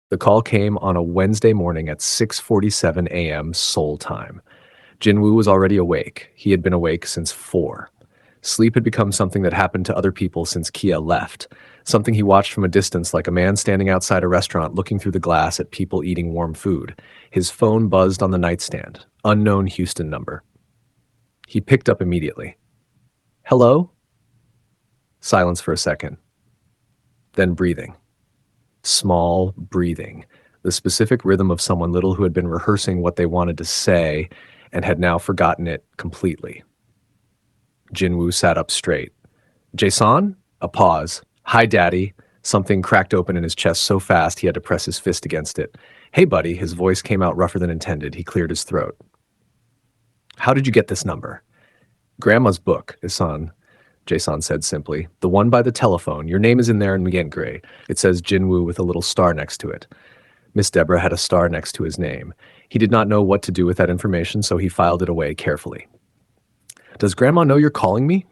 The call came on a Wednesday morning at 6:47 a.m. Seoul time. Jinwoo was already awake. He had been awake since 4. Sleep had become something that happened to other people since Kia left, something he watched from a distance like a man standing outside a restaurant looking through the glass at people eating warm food. His phone buzzed on the nightstand. Unknown Houston number. He picked up immediately. Hello? Silence for a second. Then breathing. Small breathing. The specific rhythm of someone little who had been rehearsing what they wanted to say and had now forgotten it completely. Jinwoo sat up straight. Jason? A pause. Hi, Daddy. Something cracked open in his chest so fast he had to press his fist against it. Hey, buddy. His voice came out rougher than intended. He cleared his throat. How did you get this number? Grandma's book, Isan, Jason said simply. The one by the telephone. Your name is in there in Gray. It says Jinwoo with a little star next to it. Miss Deborah had a star next to his name. He did not know what to do with that information, so he filed it away carefully. Does Grandma know you're calling me?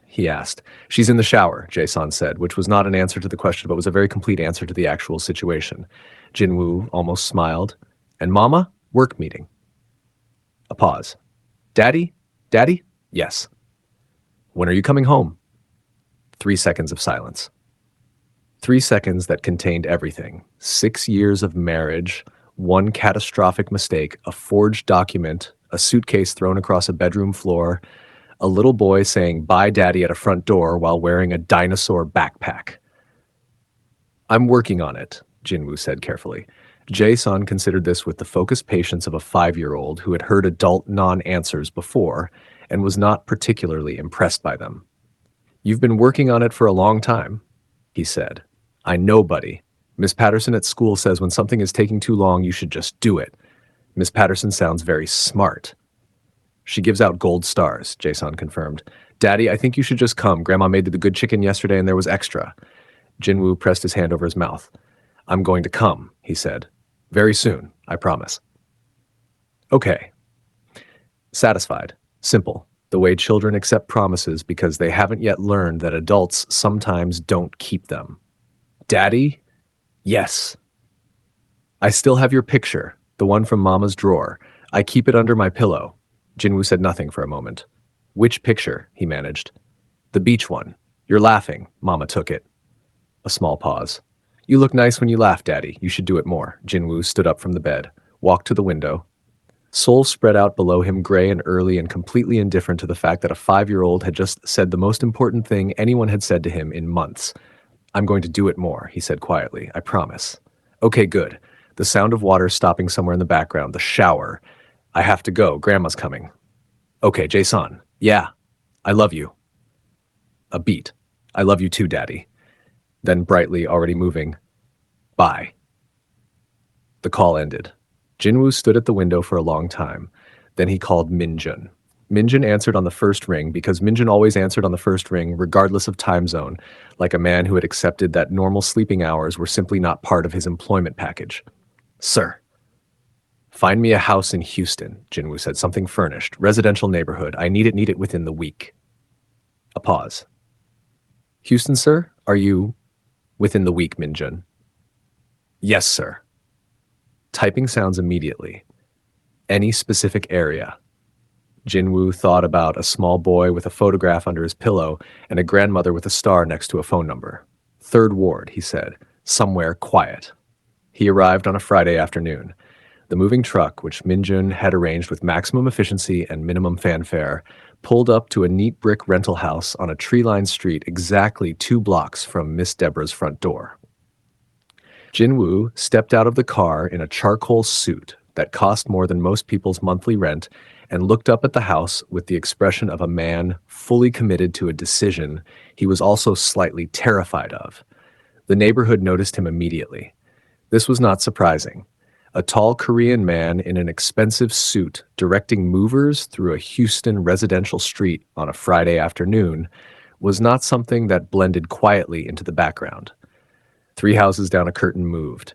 He asked. She's in the shower, Jason said, which was not an answer to the question, but was a very complete answer to the actual situation. Jinwoo almost smiled. And Mama? Work meeting. A pause. Daddy? Daddy? Yes. When are you coming home? 3 seconds of silence. 3 seconds that contained everything. 6 years of marriage, one catastrophic mistake, a forged document, a suitcase thrown across a bedroom floor, a little boy saying bye daddy at a front door while wearing a dinosaur backpack. I'm working on it, Jinwoo said carefully. Jae-sun considered this with the focused patience of a 5-year-old who had heard adult non-answers before and was not particularly impressed by them. You've been working on it for a long time, he said. I know, buddy. Miss Patterson at school says when something is taking too long, you should just do it. Miss Patterson sounds very smart. She gives out gold stars, Jason confirmed. Daddy, I think you should just come. Grandma made the good chicken yesterday and there was extra. Jinwoo pressed his hand over his mouth. I'm going to come, he said. Very soon, I promise. Okay. Satisfied. Simple. The way children accept promises because they haven't yet learned that adults sometimes don't keep them. Daddy? Yes. I still have your picture, the one from Mama's drawer. I keep it under my pillow. Jinwoo said nothing for a moment. Which picture? He managed. The beach one. You're laughing. Mama took it. A small pause. You look nice when you laugh, Daddy. You should do it more. Jinwoo stood up from the bed, walked to the window. Seoul spread out below him, gray and early and completely indifferent to the fact that a 5-year-old had just said the most important thing anyone had said to him in months. I'm going to do it more, he said quietly. I promise. Okay, good. The sound of water stopping somewhere in the background, the shower. I have to go. Grandma's coming. Okay, Jason. Yeah. I love you. A beat. I love you too, Daddy. Then brightly, already moving. Bye. The call ended. Jinwoo stood at the window for a long time. Then he called Minjun. Minjun answered on the first ring because Minjun always answered on the first ring regardless of time zone, like a man who had accepted that normal sleeping hours were simply not part of his employment package. Sir. Find me a house in Houston, Jinwoo said, something furnished, residential neighborhood. I need it within the week. A pause. Houston, sir? Are you within the week, Minjun? Yes, sir. Typing sounds immediately. Any specific area? Jinwoo thought about a small boy with a photograph under his pillow and a grandmother with a star next to a phone number. 3rd Ward, he said. Somewhere quiet. He arrived on a Friday afternoon. The moving truck, which Minjun had arranged with maximum efficiency and minimum fanfare, pulled up to a neat brick rental house on a tree-lined street exactly 2 blocks from Miss Deborah's front door. Jinwoo stepped out of the car in a charcoal suit that cost more than most people's monthly rent and looked up at the house with the expression of a man fully committed to a decision he was also slightly terrified of. The neighborhood noticed him immediately. This was not surprising. A tall Korean man in an expensive suit directing movers through a Houston residential street on a Friday afternoon was not something that blended quietly into the background. 3 houses down, a curtain moved.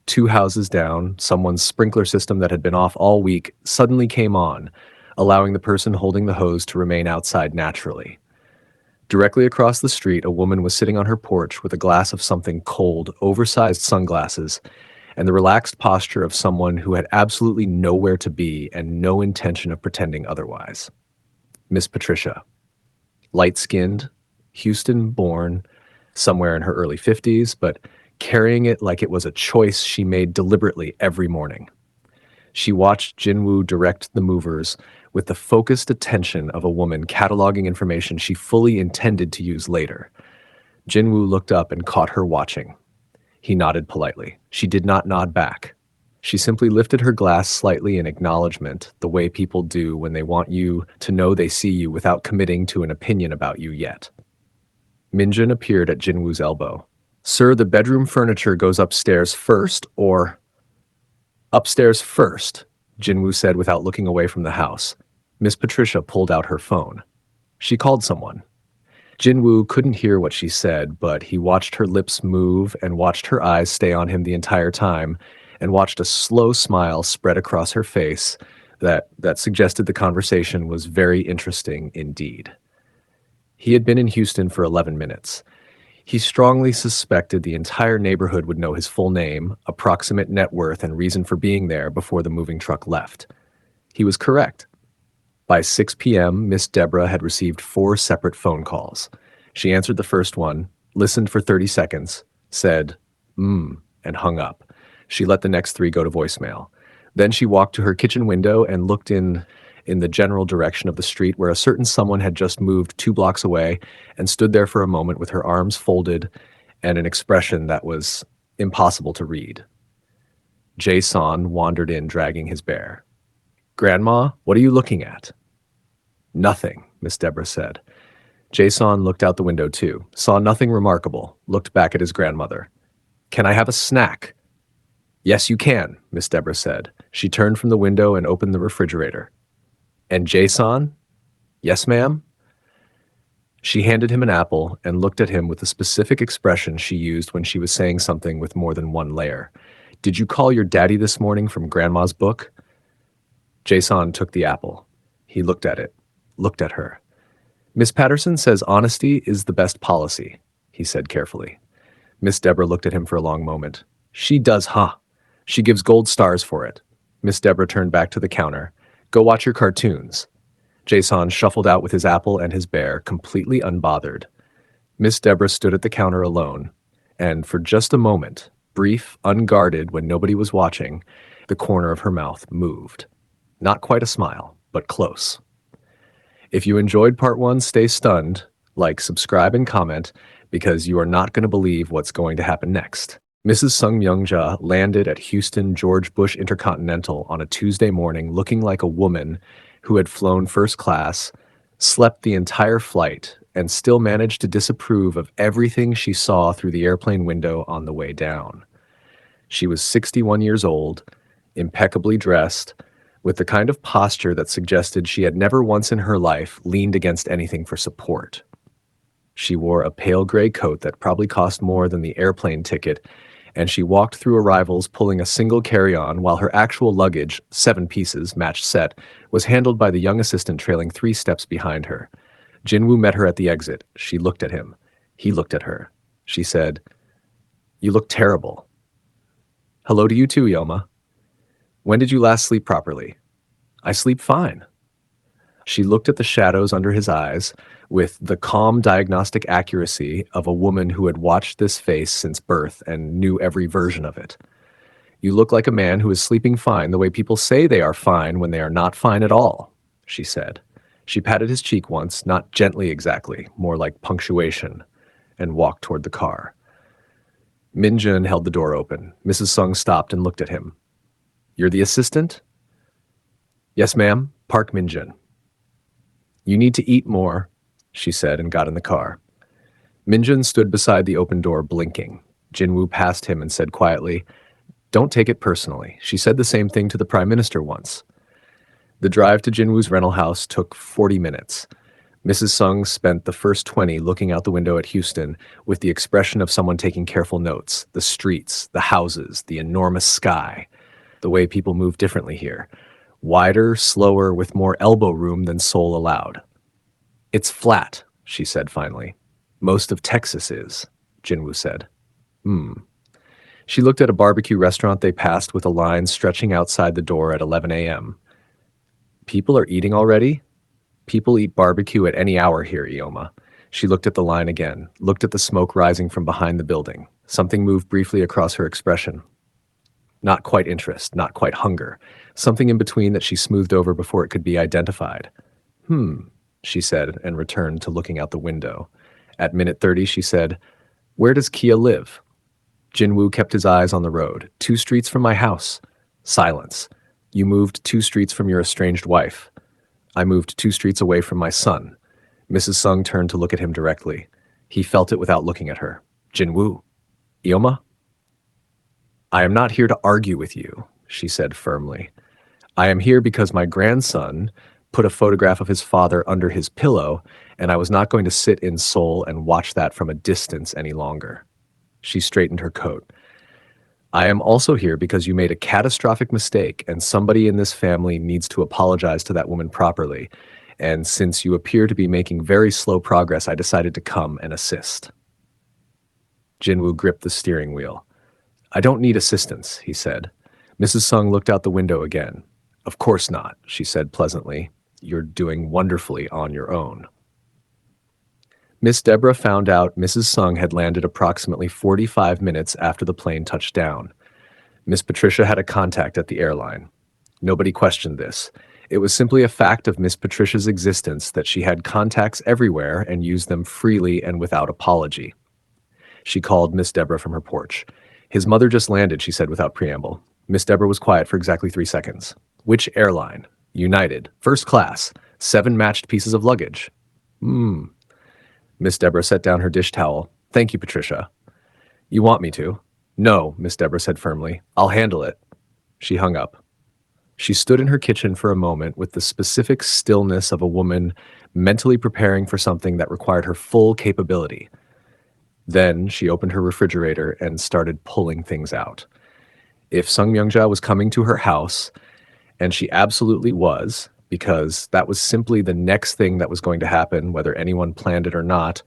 2 houses down, someone's sprinkler system that had been off all week suddenly came on, allowing the person holding the hose to remain outside naturally. Directly across the street, a woman was sitting on her porch with a glass of something cold, oversized sunglasses, and the relaxed posture of someone who had absolutely nowhere to be and no intention of pretending otherwise. Miss Patricia, light-skinned, Houston-born, somewhere in her early 50s, but carrying it like it was a choice she made deliberately every morning. She watched Jinwoo direct the movers with the focused attention of a woman cataloging information she fully intended to use later. Jinwoo looked up and caught her watching. He nodded politely. She did not nod back. She simply lifted her glass slightly in acknowledgement, the way people do when they want you to know they see you without committing to an opinion about you yet. Minjun appeared at Jinwoo's elbow. "Sir, the bedroom furniture goes upstairs first, or—" "Upstairs first," Jinwoo said without looking away from the house. Miss Patricia pulled out her phone. She called someone. Jinwoo couldn't hear what she said, but he watched her lips move and watched her eyes stay on him the entire time, and watched a slow smile spread across her face that suggested the conversation was very interesting indeed. He had been in Houston for 11 minutes. He strongly suspected the entire neighborhood would know his full name, approximate net worth, and reason for being there before the moving truck left. He was correct. By 6 p.m., Miss Deborah had received 4 separate phone calls. She answered the first one, listened for 30 seconds, said, and hung up. She let the next 3 go to voicemail. Then she walked to her kitchen window and looked in the general direction of the street where a certain someone had just moved 2 blocks away and stood there for a moment with her arms folded and an expression that was impossible to read. Jae-son wandered in dragging his bear. "Grandma, what are you looking at?" "Nothing," Miss Deborah said. Jae-son looked out the window too, saw nothing remarkable, looked back at his grandmother. "Can I have a snack?" "Yes, you can," Miss Deborah said. She turned from the window and opened the refrigerator. "And Jae-son?" "Yes, ma'am." She handed him an apple and looked at him with the specific expression she used when she was saying something with more than one layer. "Did you call your daddy this morning from Grandma's book?" Jae-son took the apple. He looked at it, looked at her. "Miss Patterson says honesty is the best policy," he said carefully. Miss Deborah looked at him for a long moment. "She does, huh? She gives gold stars for it." Miss Deborah turned back to the counter. "Go watch your cartoons." Jae-son shuffled out with his apple and his bear, completely unbothered. Miss Deborah stood at the counter alone, and for just a moment, brief, unguarded when nobody was watching, the corner of her mouth moved. Not quite a smile, but close. If you enjoyed part 1, stay stunned, like, subscribe, and comment, because you are not going to believe what's going to happen next. Mrs. Sung Myung-ja landed at Houston George Bush Intercontinental on a Tuesday morning looking like a woman who had flown first class, slept the entire flight, and still managed to disapprove of everything she saw through the airplane window on the way down. She was 61 years old, impeccably dressed, with the kind of posture that suggested she had never once in her life leaned against anything for support. She wore a pale gray coat that probably cost more than the airplane ticket, and she walked through arrivals pulling a single carry-on while her actual luggage, 7 pieces, matched set, was handled by the young assistant trailing 3 steps behind her. Jinwoo met her at the exit. She looked at him. He looked at her. She said, "You look terrible." "Hello to you too, Yoma." "When did you last sleep properly?" "I sleep fine." She looked at the shadows under his eyes with the calm diagnostic accuracy of a woman who had watched this face since birth and knew every version of it. "You look like a man who is sleeping fine the way people say they are fine when they are not fine at all," she said. She patted his cheek once, not gently exactly, more like punctuation, and walked toward the car. Minjun held the door open. Mrs. Sung stopped and looked at him. "You're the assistant?" "Yes, ma'am. Park Minjun." "You need to eat more," she said and got in the car. Minjun stood beside the open door blinking. Jinwoo passed him and said quietly, "Don't take it personally. She said the same thing to the Prime Minister once." The drive to Jinwoo's rental house took 40 minutes. Mrs. Sung spent the first 20 looking out the window at Houston with the expression of someone taking careful notes. The streets, the houses, the enormous sky. The way people move differently here. Wider, slower, with more elbow room than Seoul allowed. "It's flat," she said finally. "Most of Texas is," Jinwoo said. She looked at a barbecue restaurant they passed with a line stretching outside the door at 11 a.m. People are eating already? People eat barbecue at any hour here, Ioma. She looked at the line again, looked at the smoke rising from behind the building. Something moved briefly across her expression. Not quite interest, not quite hunger. Something in between that she smoothed over before it could be identified. She said, and returned to looking out the window. At minute 30, she said, "Where does Kia live?" Jinwoo kept his eyes on the road. 2 streets from my house. Silence. You moved 2 streets from your estranged wife. I moved 2 streets away from my son. Mrs. Sung turned to look at him directly. He felt it without looking at her. Jinwoo. Ioma? I am not here to argue with you, she said firmly. I am here because my grandson put a photograph of his father under his pillow, and I was not going to sit in Seoul and watch that from a distance any longer. She straightened her coat. I am also here because you made a catastrophic mistake, and somebody in this family needs to apologize to that woman properly. And since you appear to be making very slow progress, I decided to come and assist. Jinwoo gripped the steering wheel. I don't need assistance, he said. Mrs. Sung looked out the window again. Of course not, she said pleasantly. You're doing wonderfully on your own. Miss Deborah found out Mrs. Sung had landed approximately 45 minutes after the plane touched down. Miss Patricia had a contact at the airline. Nobody questioned this. It was simply a fact of Miss Patricia's existence that she had contacts everywhere and used them freely and without apology. She called Miss Deborah from her porch. His mother just landed, she said without preamble. Miss Deborah was quiet for exactly 3 seconds. Which airline? United. First class. 7 matched pieces of luggage. Miss Deborah set down her dish towel. Thank you, Patricia. You want me to? No, Miss Deborah said firmly. I'll handle it. She hung up. She stood in her kitchen for a moment with the specific stillness of a woman mentally preparing for something that required her full capability. Then she opened her refrigerator and started pulling things out. If Sung Myung-ja was coming to her house, and she absolutely was, because that was simply the next thing that was going to happen, whether anyone planned it or not,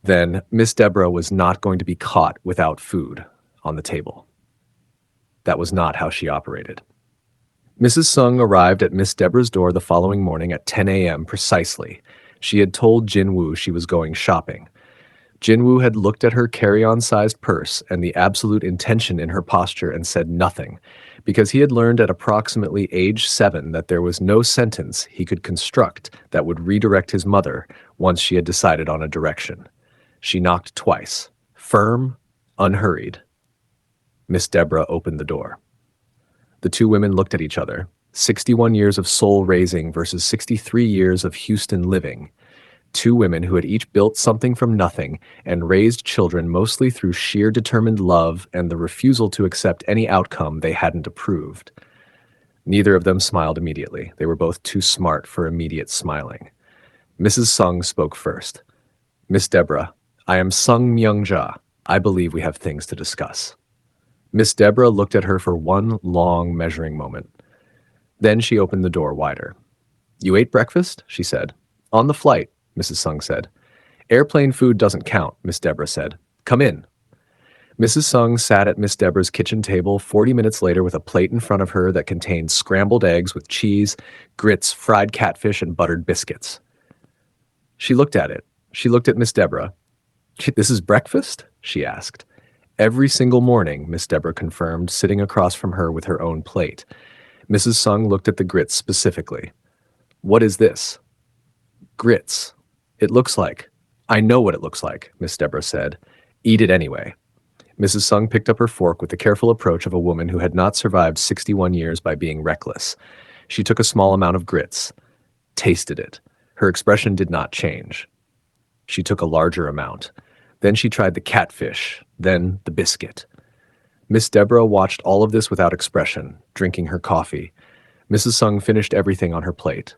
then Miss Deborah was not going to be caught without food on the table. That was not how she operated. Mrs. Sung arrived at Miss Deborah's door the following morning at 10 a.m. precisely. She had told Jinwoo she was going shopping. Jinwoo had looked at her carry-on-sized purse and the absolute intention in her posture and said nothing, because he had learned at approximately age 7 that there was no sentence he could construct that would redirect his mother once she had decided on a direction. She knocked twice, firm, unhurried. Miss Deborah opened the door. The 2 women looked at each other. 61 years of Seoul raising versus 63 years of Houston living. 2 women who had each built something from nothing and raised children mostly through sheer determined love and the refusal to accept any outcome they hadn't approved. Neither of them smiled immediately. They were both too smart for immediate smiling. Mrs. Sung spoke first. Miss Deborah, I am Sung Myung-ja. I believe we have things to discuss. Miss Deborah looked at her for one long measuring moment. Then she opened the door wider. You ate breakfast? She said. On the flight, Mrs. Sung said. Airplane food doesn't count, Miss Deborah said. Come in. Mrs. Sung sat at Miss Deborah's kitchen table 40 minutes later with a plate in front of her that contained scrambled eggs with cheese, grits, fried catfish, and buttered biscuits. She looked at it. She looked at Miss Deborah. This is breakfast? She asked. Every single morning, Miss Deborah confirmed, sitting across from her with her own plate. Mrs. Sung looked at the grits specifically. What is this? Grits. It looks like. I know what it looks like, Miss Deborah said. Eat it anyway. Mrs. Sung picked up her fork with the careful approach of a woman who had not survived 61 years by being reckless. She took a small amount of grits, tasted it. Her expression did not change. She took a larger amount. Then she tried the catfish, then the biscuit. Miss Deborah watched all of this without expression, drinking her coffee. Mrs. Sung finished everything on her plate.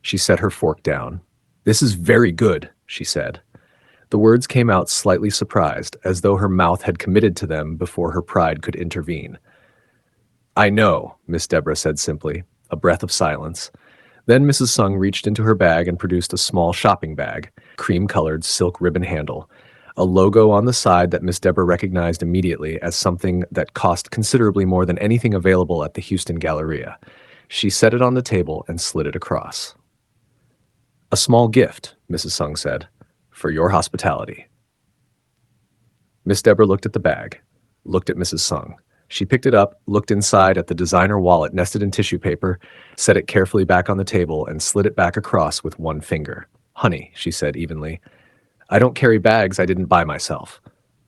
She set her fork down. This is very good, she said. The words came out slightly surprised, as though her mouth had committed to them before her pride could intervene. I know, Miss Deborah said simply, a breath of silence. Then Mrs. Sung reached into her bag and produced a small shopping bag, cream-colored silk ribbon handle. a logo on the side that Miss Deborah recognized immediately as something that cost considerably more than anything available at the Houston Galleria. She set it on the table and slid it across. "A small gift," Mrs. Sung said, "for your hospitality." Miss Deborah looked at the bag, looked at Mrs. Sung. She picked it up, looked inside at the designer wallet nested in tissue paper, set it carefully back on the table, and slid it back across with one finger. "Honey," she said evenly, "I don't carry bags I didn't buy myself."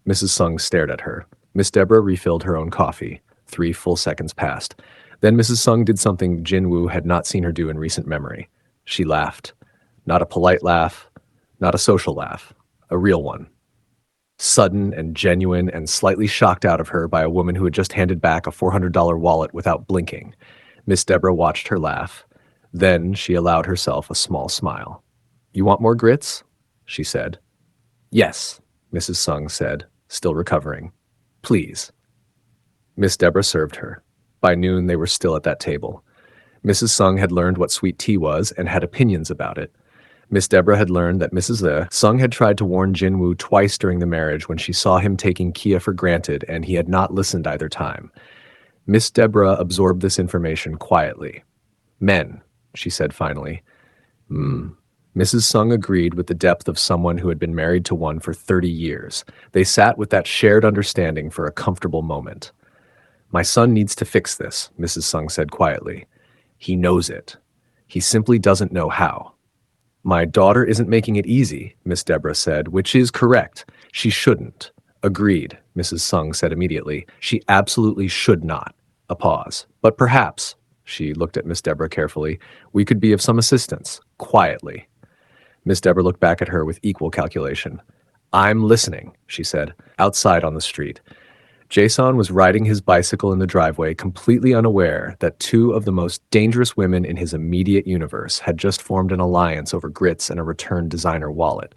Mrs. Sung stared at her. Miss Deborah refilled her own coffee. 3 full seconds passed. Then Mrs. Sung did something Jin Woo had not seen her do in recent memory. She laughed. Not a polite laugh, not a social laugh, a real one. Sudden and genuine and slightly shocked out of her by a woman who had just handed back a $400 wallet without blinking. Miss Deborah watched her laugh. Then she allowed herself a small smile. "You want more grits?" she said. "Yes," Mrs. Sung said, still recovering. "Please." Miss Deborah served her. By noon, they were still at that table. Mrs. Sung had learned what sweet tea was and had opinions about it. Miss Deborah had learned that Mrs. Sung had tried to warn Jin Woo twice during the marriage when she saw him taking Kia for granted, and he had not listened either time. Miss Deborah absorbed this information quietly. "Men," she said finally. Mrs. Sung agreed with the depth of someone who had been married to one for 30 years. They sat with that shared understanding for a comfortable moment. "My son needs to fix this," Mrs. Sung said quietly. "He knows it. He simply doesn't know how." "My daughter isn't making it easy," Miss Deborah said, "which is correct. She shouldn't." "Agreed," Mrs. Sung said immediately. "She absolutely should not." A pause. "But perhaps," she looked at Miss Deborah carefully, "we could be of some assistance, quietly." Miss Deborah looked back at her with equal calculation. "I'm listening," she said, outside on the street. Jason was riding his bicycle in the driveway, completely unaware that 2 of the most dangerous women in his immediate universe had just formed an alliance over grits and a returned designer wallet.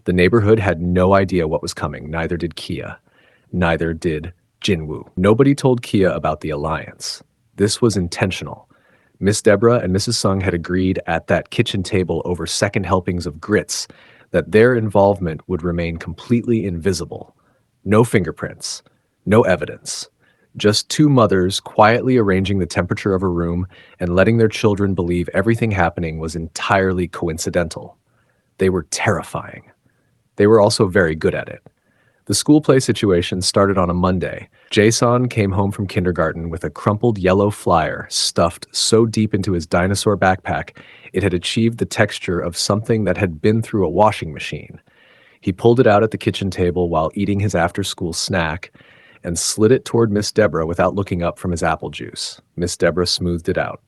The neighborhood had no idea what was coming, neither did Kia. Neither did Jinwoo. Nobody told Kia about the alliance. This was intentional. Miss Deborah and Mrs. Sung had agreed at that kitchen table over second helpings of grits that their involvement would remain completely invisible. No fingerprints. No evidence. Just 2 mothers quietly arranging the temperature of a room and letting their children believe everything happening was entirely coincidental. They were terrifying. They were also very good at it. The school play situation started on a Monday. Jason came home from kindergarten with a crumpled yellow flyer stuffed so deep into his dinosaur backpack it had achieved the texture of something that had been through a washing machine. He pulled it out at the kitchen table while eating his after-school snack and slid it toward Miss Deborah without looking up from his apple juice. Miss Deborah smoothed it out.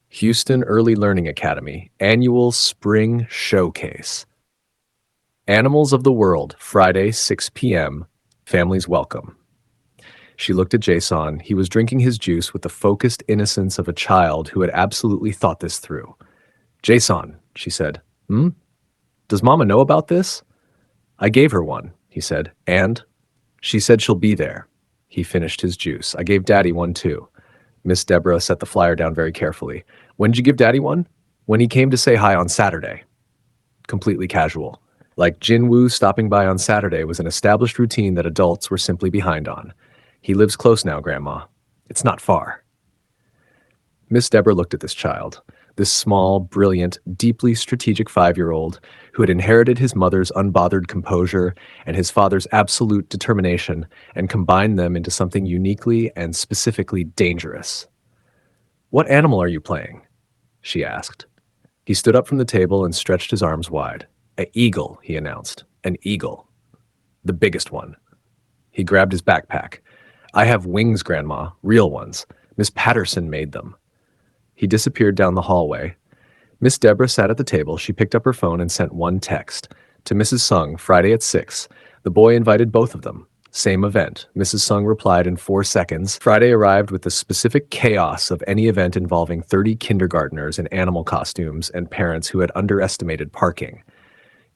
Houston Early Learning Academy, Annual Spring Showcase. Animals of the World, Friday, 6 p.m. Families welcome. She looked at Jason. He was drinking his juice with the focused innocence of a child who had absolutely thought this through. "Jason," she said. "Does Mama know about this?" "I gave her one," he said. "And?" "She said she'll be there." He finished his juice. "I gave Daddy one too." Miss Deborah set the flyer down very carefully. "When did you give Daddy one?" "When he came to say hi on Saturday." Completely casual. Like Jin Woo stopping by on Saturday was an established routine that adults were simply behind on. "He lives close now, Grandma. It's not far." Miss Deborah looked at this child. This small, brilliant, deeply strategic 5-year-old who had inherited his mother's unbothered composure and his father's absolute determination and combined them into something uniquely and specifically dangerous. "What animal are you playing?" she asked. He stood up from the table and stretched his arms wide. "An eagle," he announced. "An eagle. The biggest one." He grabbed his backpack. "I have wings, Grandma, real ones. Miss Patterson made them." He disappeared down the hallway. Miss Deborah sat at the table. She picked up her phone and sent one text. To Mrs. Sung, Friday at 6. The boy invited both of them. Same event. Mrs. Sung replied in 4 seconds. Friday arrived with the specific chaos of any event involving 30 kindergartners in animal costumes and parents who had underestimated parking.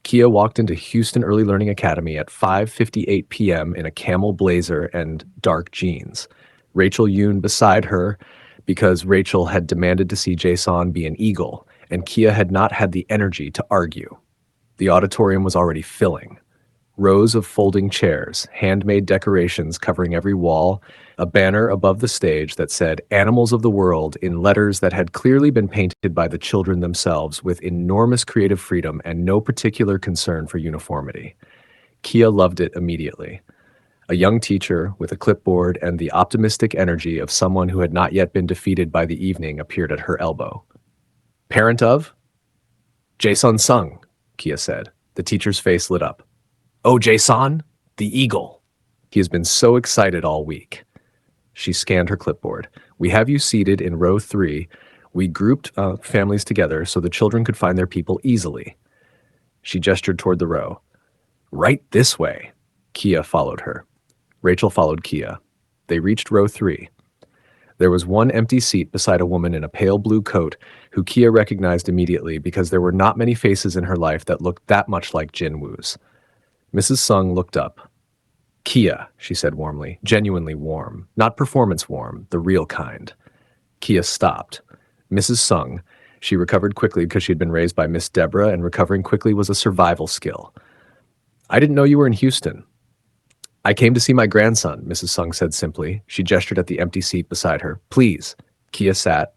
Kia walked into Houston Early Learning Academy at 5:58 p.m. in a camel blazer and dark jeans. Rachel Yoon beside her because Rachel had demanded to see Jason be an eagle, and Kia had not had the energy to argue. The auditorium was already filling. Rows of folding chairs, handmade decorations covering every wall, a banner above the stage that said Animals of the World in letters that had clearly been painted by the children themselves with enormous creative freedom and no particular concern for uniformity. Kia loved it immediately. A young teacher with a clipboard and the optimistic energy of someone who had not yet been defeated by the evening appeared at her elbow. Parent of? Jason Sung, Kia said. The teacher's face lit up. Oh, Jason, the eagle. He has been so excited all week. She scanned her clipboard. We have you seated in row 3. We grouped families together so the children could find their people easily. She gestured toward the row. Right this way. Kia followed her. Rachel followed Kia. They reached row 3. There was one empty seat beside a woman in a pale blue coat who Kia recognized immediately because there were not many faces in her life that looked that much like Jinwoo's. Mrs. Sung looked up. Kia, she said warmly, genuinely warm, not performance warm, the real kind. Kia stopped. Mrs. Sung, she recovered quickly because she had been raised by Miss Deborah, and recovering quickly was a survival skill. I didn't know you were in Houston. I came to see my grandson, Mrs. Sung said simply. She gestured at the empty seat beside her. Please. Kia sat.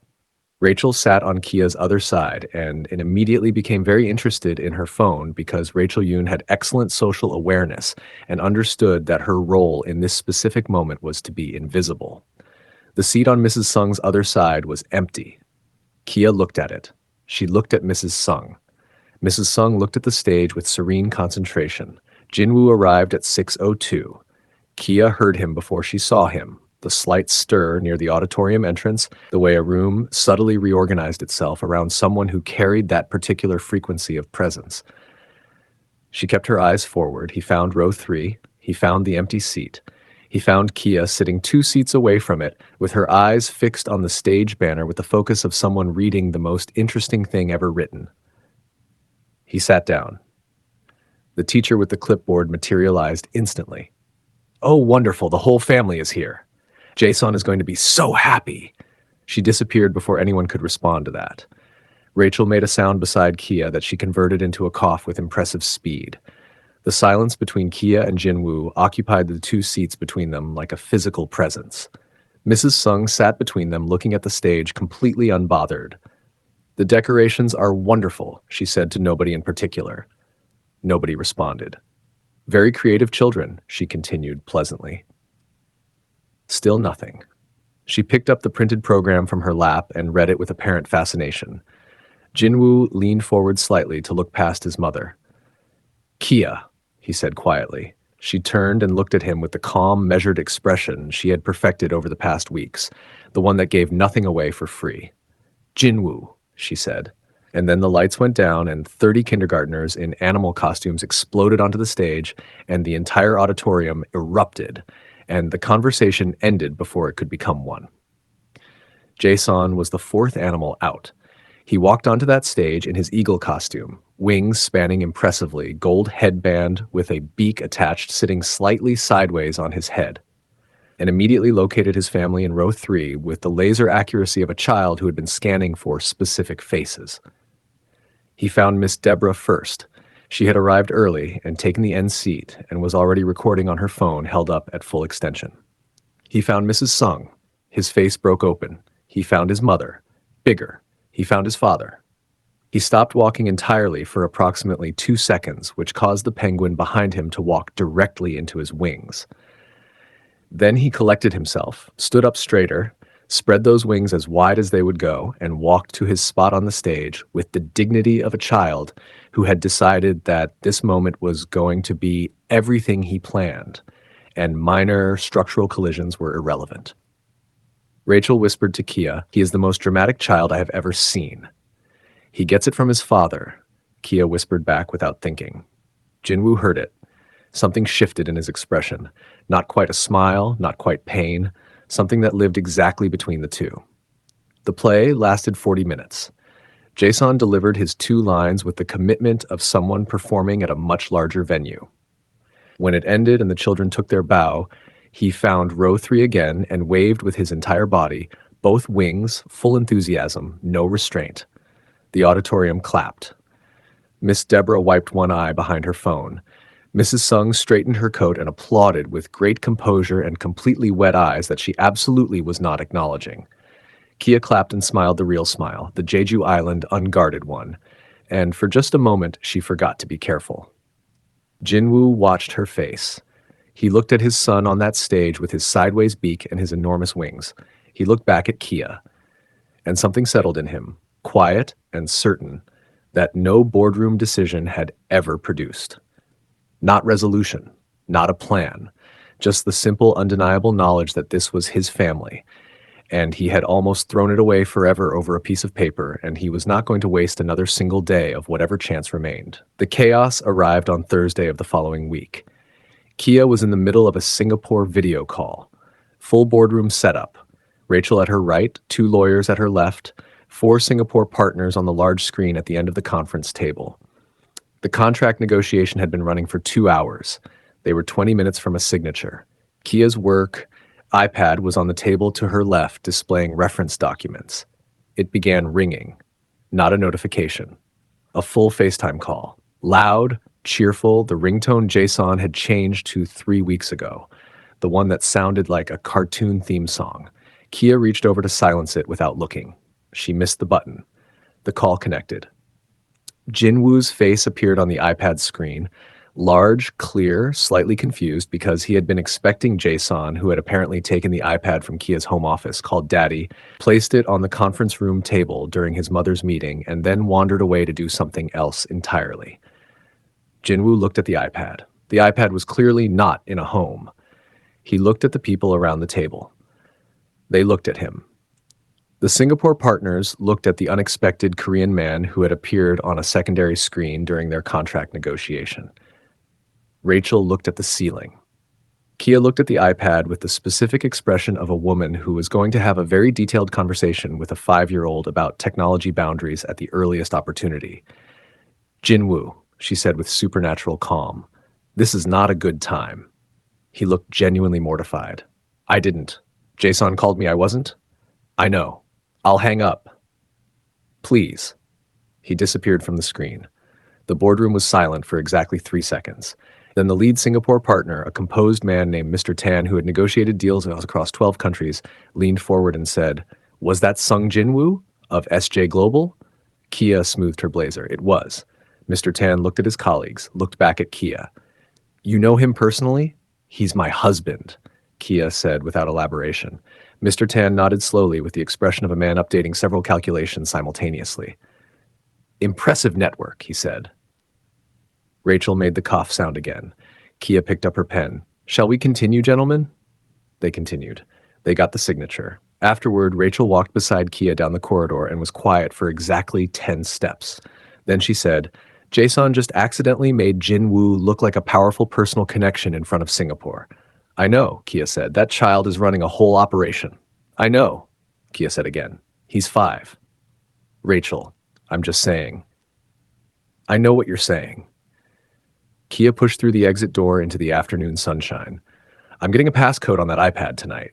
Rachel sat on Kia's other side and immediately became very interested in her phone because Rachel Yoon had excellent social awareness and understood that her role in this specific moment was to be invisible. The seat on Mrs. Sung's other side was empty. Kia looked at it. She looked at Mrs. Sung. Mrs. Sung looked at the stage with serene concentration. Jinwoo arrived at 6:02. Kia heard him before she saw him. The slight stir near the auditorium entrance, the way a room subtly reorganized itself around someone who carried that particular frequency of presence. She kept her eyes forward. He found row 3. He found the empty seat. He found Kia sitting 2 seats away from it, with her eyes fixed on the stage banner with the focus of someone reading the most interesting thing ever written. He sat down. The teacher with the clipboard materialized instantly. Oh, wonderful, the whole family is here. Jason is going to be so happy. She disappeared before anyone could respond to that. Rachel made a sound beside Kia that she converted into a cough with impressive speed. The silence between Kia and Jinwoo occupied the 2 seats between them like a physical presence. Mrs. Sung sat between them looking at the stage completely unbothered. The decorations are wonderful, she said to nobody in particular. Nobody responded. Very creative children, she continued pleasantly. Still nothing. She picked up the printed program from her lap and read it with apparent fascination. Jinwoo leaned forward slightly to look past his mother. Kia, he said quietly. She turned and looked at him with the calm, measured expression she had perfected over the past weeks, the one that gave nothing away for free. Jinwoo, she said. And then the lights went down and 30 kindergartners in animal costumes exploded onto the stage and the entire auditorium erupted, and the conversation ended before it could become one. Jason was the 4th animal out. He walked onto that stage in his eagle costume, wings spanning impressively, gold headband with a beak attached sitting slightly sideways on his head, and immediately located his family in row 3 with the laser accuracy of a child who had been scanning for specific faces. He found Miss Deborah first. She had arrived early and taken the end seat and was already recording on her phone held up at full extension. He found Mrs. Sung. His face broke open. He found his mother. Bigger. He found his father. He stopped walking entirely for approximately 2 seconds, which caused the penguin behind him to walk directly into his wings. Then he collected himself, stood up straighter, spread those wings as wide as they would go, and walked to his spot on the stage with the dignity of a child who had decided that this moment was going to be everything he planned, and minor structural collisions were irrelevant. Rachel whispered to Kia, "He is the most dramatic child I have ever seen." "He gets it from his father," Kia whispered back without thinking. Jinwoo heard it. Something shifted in his expression. Not quite a smile, not quite pain, something that lived exactly between the two. The play lasted 40 minutes. Jason delivered his 2 lines with the commitment of someone performing at a much larger venue. When it ended and the children took their bow, he found row 3 again and waved with his entire body, both wings, full enthusiasm, no restraint. The auditorium clapped. Miss Deborah wiped one eye behind her phone. Mrs. Sung straightened her coat and applauded with great composure and completely wet eyes that she absolutely was not acknowledging. Kia clapped and smiled the real smile, the Jeju Island unguarded one, and for just a moment she forgot to be careful. Jinwoo watched her face. He looked at his son on that stage with his sideways beak and his enormous wings. He looked back at Kia, and something settled in him, quiet and certain, that no boardroom decision had ever produced. Not resolution, not a plan, just the simple, undeniable knowledge that this was his family, and he had almost thrown it away forever over a piece of paper, and he was not going to waste another single day of whatever chance remained. The chaos arrived on Thursday of the following week. Kia was in the middle of a Singapore video call. Full boardroom setup. Rachel at her right, 2 lawyers at her left, 4 Singapore partners on the large screen at the end of the conference table. The contract negotiation had been running for 2 hours. They were 20 minutes from a signature. Kia's work iPad was on the table to her left, displaying reference documents. It began ringing. Not a notification. A full FaceTime call. Loud, cheerful, the ringtone Jason had changed to 3 weeks ago. The one that sounded like a cartoon theme song. Kia reached over to silence it without looking. She missed the button. The call connected. Jinwoo's face appeared on the iPad screen. Large, clear, slightly confused because he had been expecting Jason, who had apparently taken the iPad from Kia's home office, called Daddy, placed it on the conference room table during his mother's meeting, and then wandered away to do something else entirely. Jinwoo looked at the iPad. The iPad was clearly not in a home. He looked at the people around the table. They looked at him. The Singapore partners looked at the unexpected Korean man who had appeared on a secondary screen during their contract negotiation. Rachel looked at the ceiling. Kia looked at the iPad with the specific expression of a woman who was going to have a very detailed conversation with a 5-year-old about technology boundaries at the earliest opportunity. Jinwoo, she said with supernatural calm, this is not a good time. He looked genuinely mortified. I didn't. Jason called me I wasn't? I know. I'll hang up. Please. He disappeared from the screen. The boardroom was silent for exactly 3 seconds. Then the lead Singapore partner, a composed man named Mr. Tan, who had negotiated deals across 12 countries, leaned forward and said, Was that Sung Jinwoo of SJ Global? Kia smoothed her blazer. It was. Mr. Tan looked at his colleagues, looked back at Kia. You know him personally? He's my husband, Kia said without elaboration. Mr. Tan nodded slowly with the expression of a man updating several calculations simultaneously. Impressive network, he said. Rachel made the cough sound again. Kia picked up her pen. Shall we continue, gentlemen? They continued. They got the signature. Afterward, Rachel walked beside Kia down the corridor and was quiet for exactly 10 steps. Then she said, Jason just accidentally made Jinwoo look like a powerful personal connection in front of Singapore. I know, Kia said. That child is running a whole operation. I know, Kia said again. He's 5. Rachel, I'm just saying. I know what you're saying. Kia pushed through the exit door into the afternoon sunshine. I'm getting a passcode on that iPad tonight.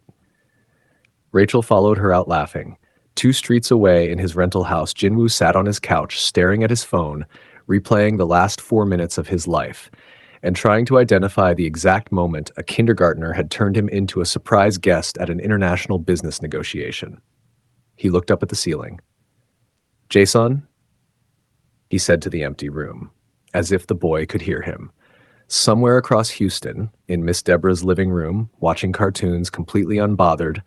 Rachel followed her out laughing. 2 streets away in his rental house, Jinwoo sat on his couch, staring at his phone, replaying the last 4 minutes of his life, and trying to identify the exact moment a kindergartner had turned him into a surprise guest at an international business negotiation. He looked up at the ceiling. Jason, he said to the empty room, as if the boy could hear him. Somewhere across Houston, in Miss Deborah's living room, watching cartoons completely unbothered,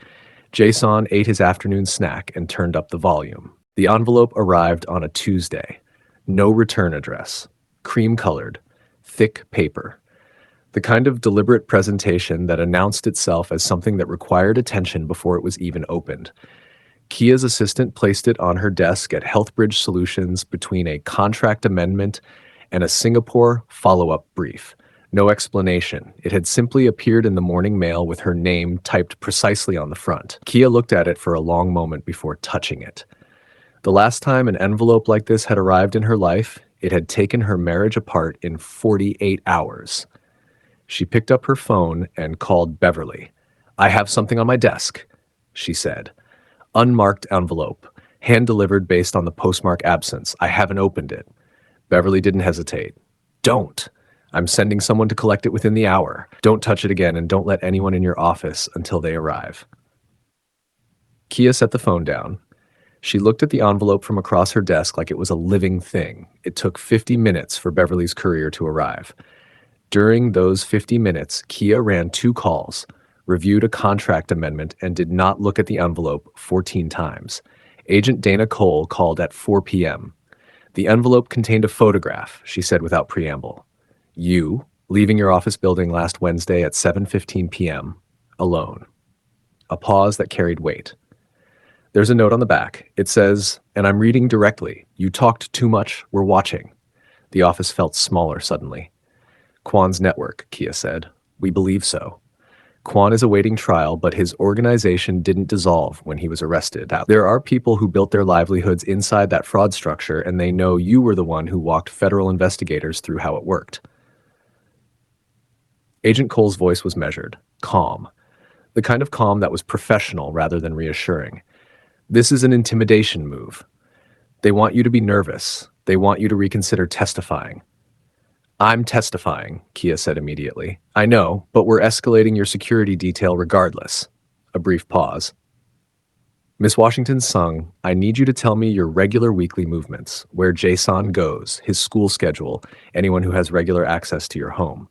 Jason ate his afternoon snack and turned up the volume. The envelope arrived on a Tuesday. No return address. Cream-colored. Thick paper. The kind of deliberate presentation that announced itself as something that required attention before it was even opened. Kia's assistant placed it on her desk at Healthbridge Solutions between a contract amendment and a Singapore follow-up brief. No explanation. It had simply appeared in the morning mail with her name typed precisely on the front. Kia looked at it for a long moment before touching it. The last time an envelope like this had arrived in her life, it had taken her marriage apart in 48 hours. She picked up her phone and called Beverly. I have something on my desk, she said. Unmarked envelope, hand-delivered based on the postmark absence. I haven't opened it. Beverly didn't hesitate. Don't. I'm sending someone to collect it within the hour. Don't touch it again and don't let anyone in your office until they arrive. Kia set the phone down. She looked at the envelope from across her desk like it was a living thing. It took 50 minutes for Beverly's courier to arrive. During those 50 minutes, Kia ran 2 calls, reviewed a contract amendment, and did not look at the envelope 14 times. Agent Dana Cole called at 4 p.m. The envelope contained a photograph, she said without preamble. You, leaving your office building last Wednesday at 7:15 p.m., alone. A pause that carried weight. There's a note on the back. It says, and I'm reading directly, you talked too much, we're watching. The office felt smaller suddenly. Kwan's network, Kia said. We believe so. Kwan is awaiting trial, but his organization didn't dissolve when he was arrested. There are people who built their livelihoods inside that fraud structure, and they know you were the one who walked federal investigators through how it worked. Agent Cole's voice was measured, calm. The kind of calm that was professional rather than reassuring. This is an intimidation move. They want you to be nervous. They want you to reconsider testifying. I'm testifying, Kia said immediately. I know, but we're escalating your security detail regardless. A brief pause. Miss Washington Sung, I need you to tell me your regular weekly movements, where Jason goes, his school schedule, anyone who has regular access to your home.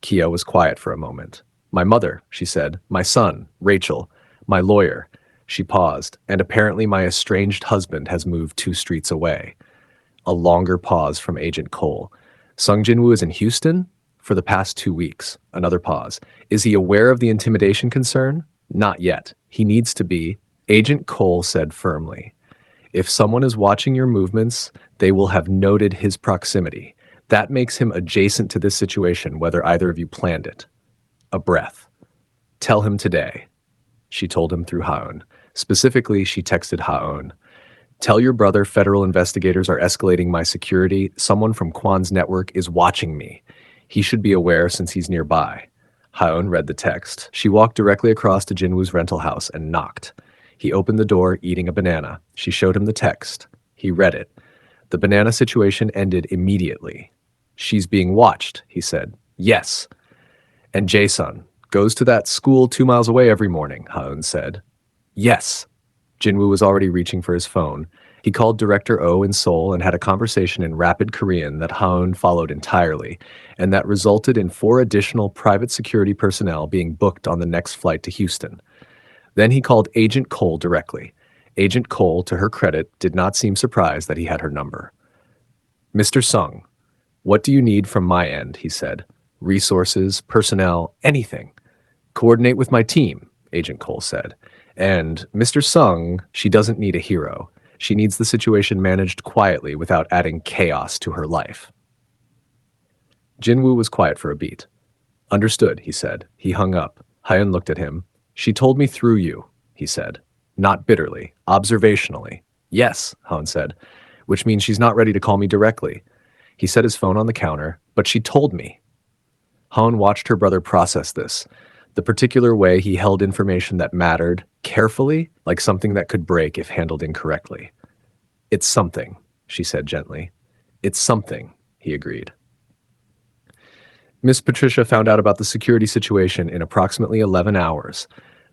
Kia was quiet for a moment. My mother, she said, my son, Rachel, my lawyer. She paused, and apparently my estranged husband has moved 2 streets away. A longer pause from Agent Cole. Sung Jinwoo is in Houston for the past 2 weeks. Another pause. Is he aware of the intimidation concern? Not yet. He needs to be. Agent Cole said firmly. If someone is watching your movements, they will have noted his proximity. That makes him adjacent to this situation, whether either of you planned it. A breath. Tell him today. She told him through Haon. Specifically, she texted Haon. Tell your brother federal investigators are escalating my security. Someone from Kwan's network is watching me. He should be aware since he's nearby. Haon read the text. She walked directly across to Jinwoo's rental house and knocked. He opened the door, eating a banana. She showed him the text. He read it. The banana situation ended immediately. She's being watched, he said. Yes. And Jason goes to that school 2 miles away every morning, Haon said. Yes. Jinwoo was already reaching for his phone. He called Director Oh in Seoul and had a conversation in rapid Korean that Haon followed entirely, and that resulted in 4 additional private security personnel being booked on the next flight to Houston. Then he called Agent Cole directly. Agent Cole, to her credit, did not seem surprised that he had her number. Mr. Sung, what do you need from my end, he said. Resources, personnel, anything. Coordinate with my team, Agent Cole said. And Mr. Sung, she doesn't need a hero. She needs the situation managed quietly without adding chaos to her life. Jinwoo was quiet for a beat. Understood, he said. He hung up. Haon looked at him. She told me through you, he said. Not bitterly, observationally. Yes, Haon said, which means she's not ready to call me directly. He set his phone on the counter, but she told me. Haon watched her brother process this. The particular way he held information that mattered, carefully, like something that could break if handled incorrectly. It's something, she said gently. It's something, he agreed. Miss Patricia found out about the security situation in approximately 11 hours.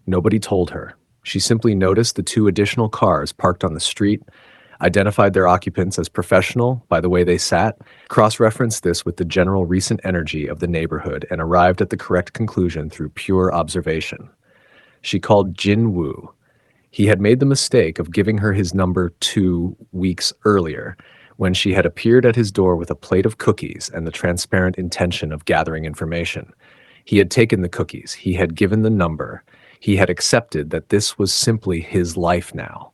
Nobody told her. She simply noticed the 2 additional cars parked on the street, identified their occupants as professional by the way they sat, cross-referenced this with the general recent energy of the neighborhood, and arrived at the correct conclusion through pure observation. She called Jinwoo. He had made the mistake of giving her his number 2 weeks earlier, when she had appeared at his door with a plate of cookies and the transparent intention of gathering information. He had taken the cookies. He had given the number. He had accepted that this was simply his life now.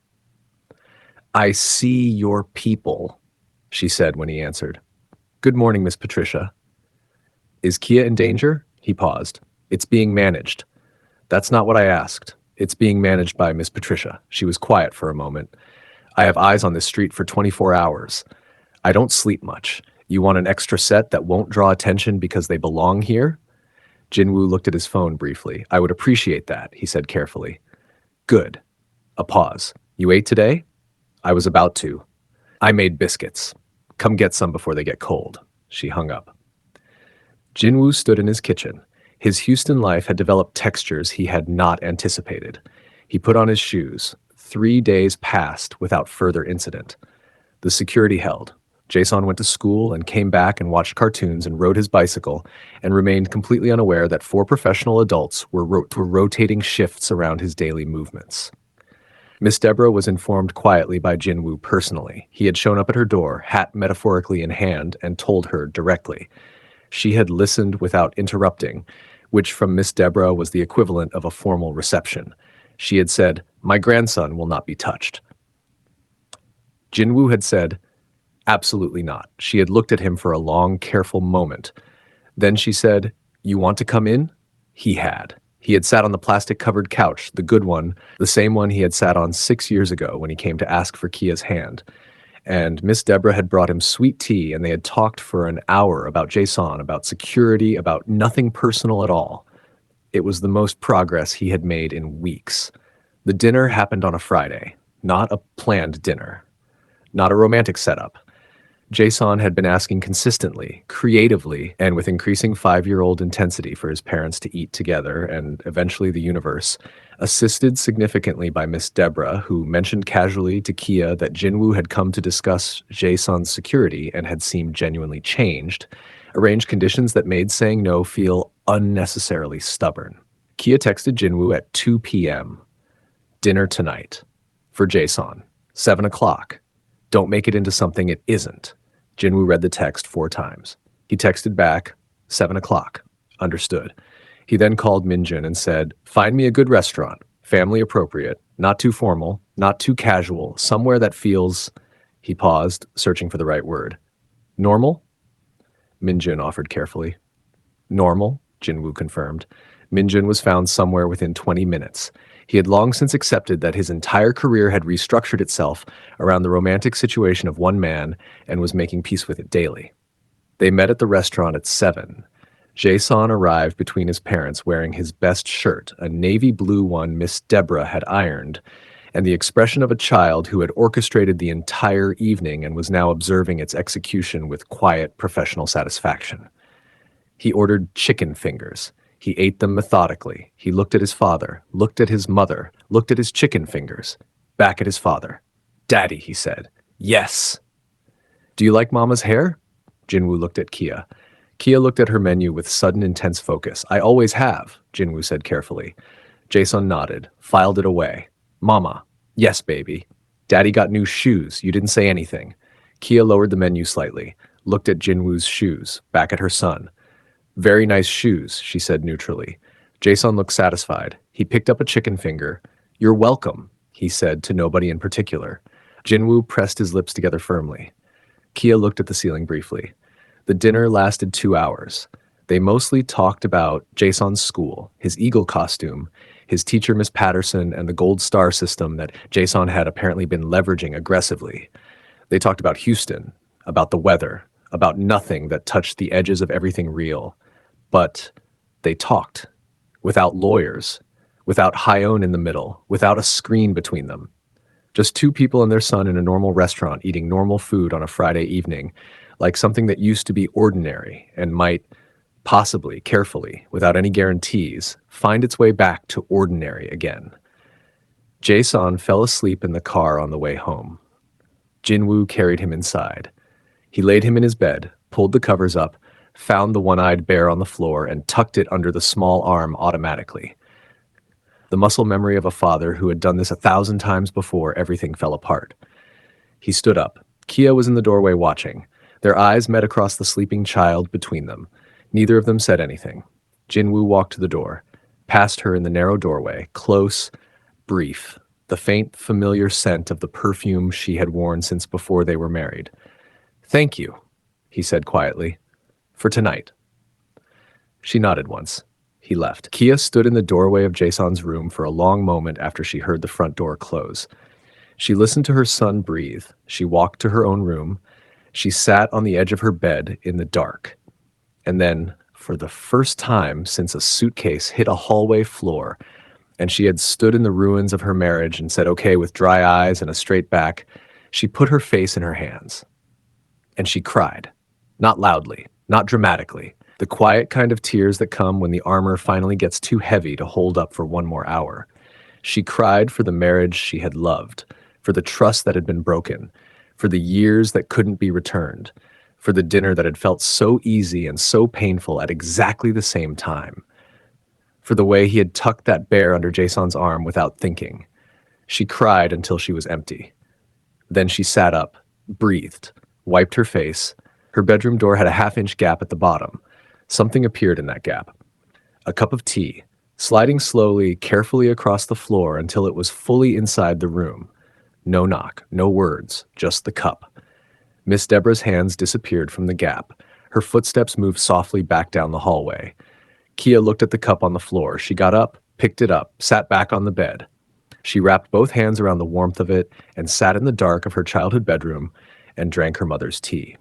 I see your people, she said when he answered. Good morning, Miss Patricia. Is Kia in danger? He paused. It's being managed. That's not what I asked. It's being managed by Miss Patricia. She was quiet for a moment. I have eyes on this street for 24 hours. I don't sleep much. You want an extra set that won't draw attention because they belong here? Jinwoo looked at his phone briefly. I would appreciate that, he said carefully. Good. A pause. You ate today? I was about to. I made biscuits. Come get some before they get cold. She hung up. Jinwoo stood in his kitchen. His Houston life had developed textures he had not anticipated. He put on his shoes. 3 days passed without further incident. The security held. Jason went to school and came back and watched cartoons and rode his bicycle and remained completely unaware that four professional adults were rotating shifts around his daily movements. Miss Deborah was informed quietly by Jinwoo personally. He had shown up at her door, hat metaphorically in hand, and told her directly. She had listened without interrupting, which from Miss Deborah was the equivalent of a formal reception. She had said, "My grandson will not be touched." Jinwoo had said, "Absolutely not." She had looked at him for a long, careful moment. Then she said, "You want to come in?" He had. He had sat on the plastic-covered couch, the good one, the same one he had sat on 6 years ago when he came to ask for Kia's hand. And Miss Deborah had brought him sweet tea, and they had talked for an hour about Jason, about security, about nothing personal at all. It was the most progress he had made in weeks. The dinner happened on a Friday, not a planned dinner, not a romantic setup. Jason had been asking consistently, creatively, and with increasing 5-year-old intensity for his parents to eat together and eventually the universe, assisted significantly by Miss Deborah, who mentioned casually to Kia that Jinwoo had come to discuss Jason's security and had seemed genuinely changed, arranged conditions that made saying no feel unnecessarily stubborn. Kia texted Jinwoo at 2 p.m. "Dinner tonight. For Jason. 7 o'clock. Don't make it into something it isn't." Jinwoo read the text 4 times. He texted back, 7 o'clock. Understood. He then called Minjun and said, "Find me a good restaurant, family appropriate, not too formal, not too casual, somewhere that feels..." He paused, searching for the right word. "Normal?" Minjun offered carefully. "Normal," Jinwoo confirmed. Minjun was found somewhere within 20 minutes. He had long since accepted that his entire career had restructured itself around the romantic situation of one man and was making peace with it daily. They met at the restaurant at 7. Jason arrived between his parents wearing his best shirt, a navy blue one Miss Deborah had ironed, and the expression of a child who had orchestrated the entire evening and was now observing its execution with quiet professional satisfaction. He ordered chicken fingers. He ate them methodically. He looked at his father, looked at his mother, looked at his chicken fingers, back at his father. "Daddy," he said. "Yes." "Do you like Mama's hair?" Jinwoo looked at Kia. Kia looked at her menu with sudden intense focus. "I always have," Jinwoo said carefully. Jason nodded, filed it away. "Mama." "Yes, baby." "Daddy got new shoes. You didn't say anything." Kia lowered the menu slightly, looked at Jinwoo's shoes, back at her son. "Very nice shoes," she said neutrally. Jason looked satisfied. He picked up a chicken finger. "You're welcome," he said to nobody in particular. Jinwoo pressed his lips together firmly. Kia looked at the ceiling briefly. The dinner lasted 2 hours. They mostly talked about Jason's school, his eagle costume, his teacher Miss Patterson, and the gold star system that Jason had apparently been leveraging aggressively. They talked about Houston, about the weather, about nothing that touched the edges of everything real. But they talked, without lawyers, without Hyeon in the middle, without a screen between them. Just 2 people and their son in a normal restaurant eating normal food on a Friday evening, like something that used to be ordinary and might, possibly, carefully, without any guarantees, find its way back to ordinary again. Jason fell asleep in the car on the way home. Jinwoo carried him inside. He laid him in his bed, pulled the covers up, found the one-eyed bear on the floor, and tucked it under the small arm automatically. The muscle memory of a father who had done this 1,000 times before everything fell apart. He stood up. Kia was in the doorway watching. Their eyes met across the sleeping child between them. Neither of them said anything. Jinwoo walked to the door, past her in the narrow doorway, close, brief, the faint, familiar scent of the perfume she had worn since before they were married. "Thank you," he said quietly. "For tonight." She nodded once. He left. Kia stood in the doorway of Jason's room for a long moment after she heard the front door close. She listened to her son breathe. She walked to her own room. She sat on the edge of her bed in the dark. And then, for the first time since a suitcase hit a hallway floor, and she had stood in the ruins of her marriage and said okay with dry eyes and a straight back, she put her face in her hands. And she cried. Not loudly, not dramatically, The quiet kind of tears that come when the armor finally gets too heavy to hold up for one more hour. She cried for the marriage she had loved, for the trust that had been broken, for the years that couldn't be returned, for the dinner that had felt so easy and so painful at exactly the same time, for the way he had tucked that bear under Jason's arm without thinking. She cried until she was empty. Then she sat up, breathed, wiped her face. Her bedroom door had a half-inch gap at the bottom. Something appeared in that gap. A cup of tea, sliding slowly, carefully across the floor until it was fully inside the room. No knock, no words, just the cup. Miss Deborah's hands disappeared from the gap. Her footsteps moved softly back down the hallway. Kia looked at the cup on the floor. She got up, picked it up, sat back on the bed. She wrapped both hands around the warmth of it and sat in the dark of her childhood bedroom and drank her mother's tea.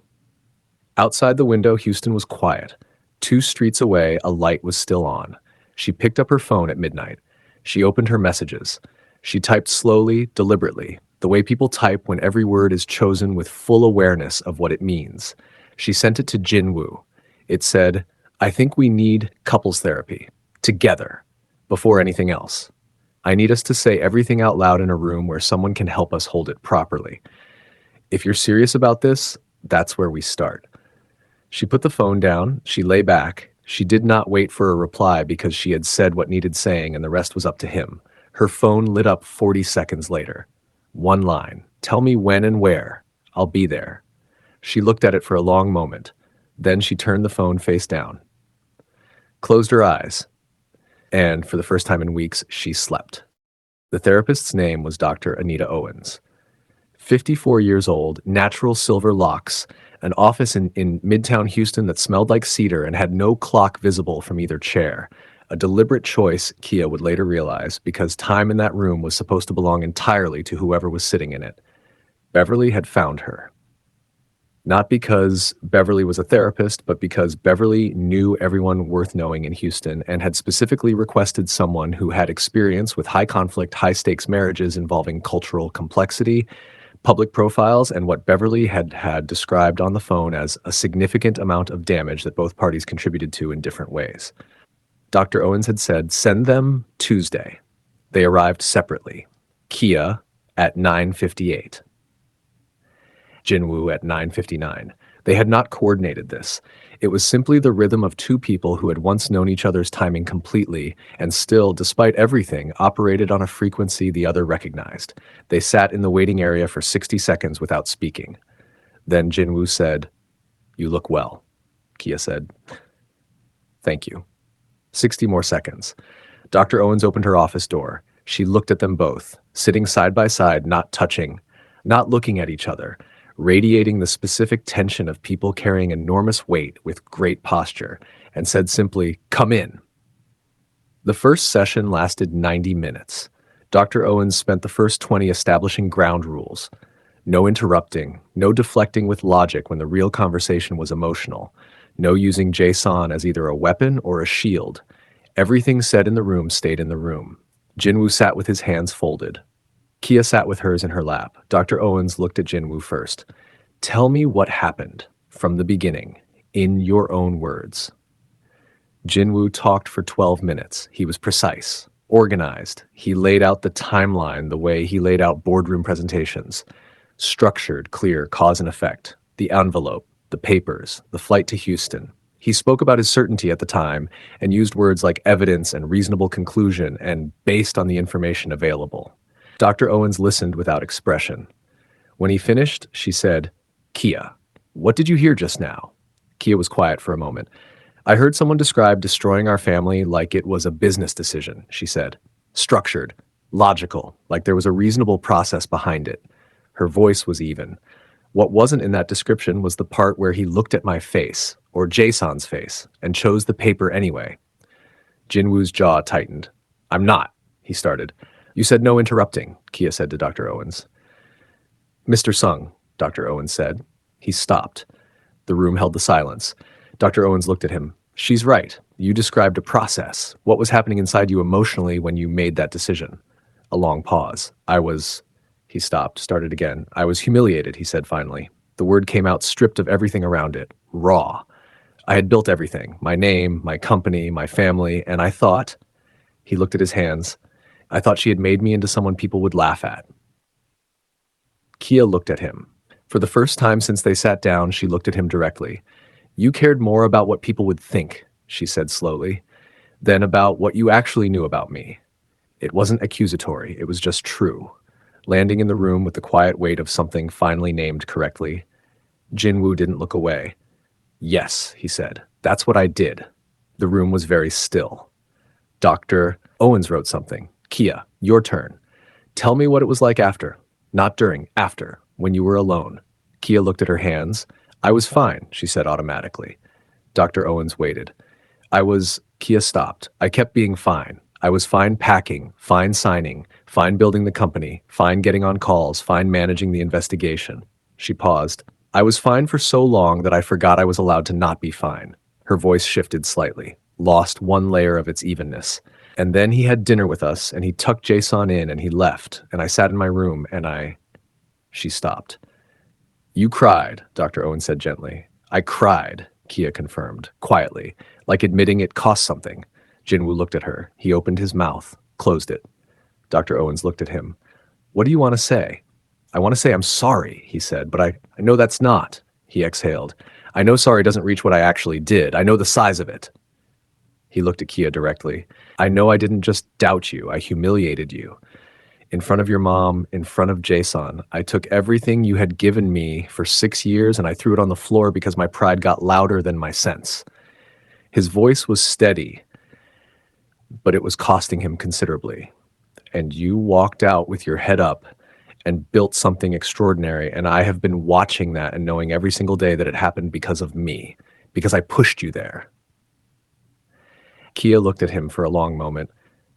Outside the window, Houston was quiet. 2 streets away, a light was still on. She picked up her phone at midnight. She opened her messages. She typed slowly, deliberately, the way people type when every word is chosen with full awareness of what it means. She sent it to Jinwoo. It said, "I think we need couples therapy. Together. Before anything else. I need us to say everything out loud in a room where someone can help us hold it properly. If you're serious about this, that's where we start." She put the phone down. She lay back. She did not wait for a reply because she had said what needed saying and the rest was up to him. Her phone lit up 40 seconds later. One line. "Tell me when and where. I'll be there." She looked at it for a long moment. Then she turned the phone face down, closed her eyes, and for the first time in weeks, she slept. The therapist's name was Dr. Anita Owens. 54 years old, natural silver locks, an office in Midtown Houston that smelled like cedar and had no clock visible from either chair. A deliberate choice, Kia would later realize, because time in that room was supposed to belong entirely to whoever was sitting in it. Beverly had found her. Not because Beverly was a therapist, but because Beverly knew everyone worth knowing in Houston and had specifically requested someone who had experience with high-conflict, high-stakes marriages involving cultural complexity, public profiles, and what Beverly had described on the phone as a significant amount of damage that both parties contributed to in different ways. Dr. Owens had said, "Send them Tuesday." They arrived separately. Kia at 9:58. Jinwoo at 9:59. They had not coordinated this. It was simply the rhythm of 2 people who had once known each other's timing completely and still, despite everything, operated on a frequency the other recognized. They sat in the waiting area for 60 seconds without speaking. Then Jinwoo said, "You look well." Kia said, "Thank you." 60 more seconds. Dr. Owens opened her office door. She looked at them both, sitting side by side, not touching, not looking at each other, radiating the specific tension of people carrying enormous weight with great posture, and said simply, "Come in." The first session lasted 90 minutes. Dr. Owens spent the first 20 establishing ground rules. No interrupting, no deflecting with logic when the real conversation was emotional, no using Jason as either a weapon or a shield. Everything said in the room stayed in the room. Jinwoo sat with his hands folded. Kia sat with hers in her lap. Dr. Owens looked at Jinwoo first. "Tell me what happened from the beginning, in your own words." Jinwoo talked for 12 minutes. He was precise, organized. He laid out the timeline the way he laid out boardroom presentations. Structured, clear, cause and effect. The envelope, the papers, the flight to Houston. He spoke about his certainty at the time and used words like evidence and reasonable conclusion and based on the information available. Dr. Owens listened without expression. When he finished, she said, "Kia, what did you hear just now?" Kia was quiet for a moment. "I heard someone describe destroying our family like it was a business decision," she said. "Structured, logical, like there was a reasonable process behind it." Her voice was even. What wasn't in that description was the part where he looked at my face, or Jason's face, and chose the paper anyway. Jinwoo's jaw tightened. "I'm not," he started. "You said no interrupting," Kia said to Dr. Owens. "Mr. Sung," Dr. Owens said. He stopped. The room held the silence. Dr. Owens looked at him. "She's right. You described a process. What was happening inside you emotionally when you made that decision?" A long pause. He stopped, started again. "I was humiliated," he said finally. The word came out stripped of everything around it. Raw. I had built everything, my name, my company, my family, and I thought, he looked at his hands, I thought she had made me into someone people would laugh at. Kia looked at him. For the first time since they sat down, she looked at him directly. You cared more about what people would think, she said slowly, than about what you actually knew about me. It wasn't accusatory, it was just true. Landing in the room with the quiet weight of something finally named correctly, Jinwoo didn't look away. Yes, he said, that's what I did. The room was very still. Dr. Owens wrote something. Kia, your turn. Tell me what it was like after. Not during, after, when you were alone. Kia looked at her hands. I was fine, she said automatically. Dr. Owens waited. Kia stopped. I kept being fine. I was fine packing, fine signing, fine building the company, fine getting on calls, fine managing the investigation. She paused. I was fine for so long that I forgot I was allowed to not be fine. Her voice shifted slightly, lost one layer of its evenness. And then he had dinner with us, and he tucked Jason in, and he left, and I sat in my room, and She stopped. You cried, Dr. Owen said gently. I cried, Kia confirmed, quietly, like admitting it cost something. Jinwoo looked at her. He opened his mouth, closed it. Dr. Owens looked at him. What do you want to say? I want to say I'm sorry, he said, but I know that's not, he exhaled. I know sorry doesn't reach what I actually did. I know the size of it. He looked at Kia directly. I know I didn't just doubt you. I humiliated you. In front of your mom, in front of Jason, I took everything you had given me for 6 years and I threw it on the floor because my pride got louder than my sense. His voice was steady, but it was costing him considerably. And you walked out with your head up and built something extraordinary, and I have been watching that and knowing every single day that it happened because of me, because I pushed you there. Kia looked at him for a long moment.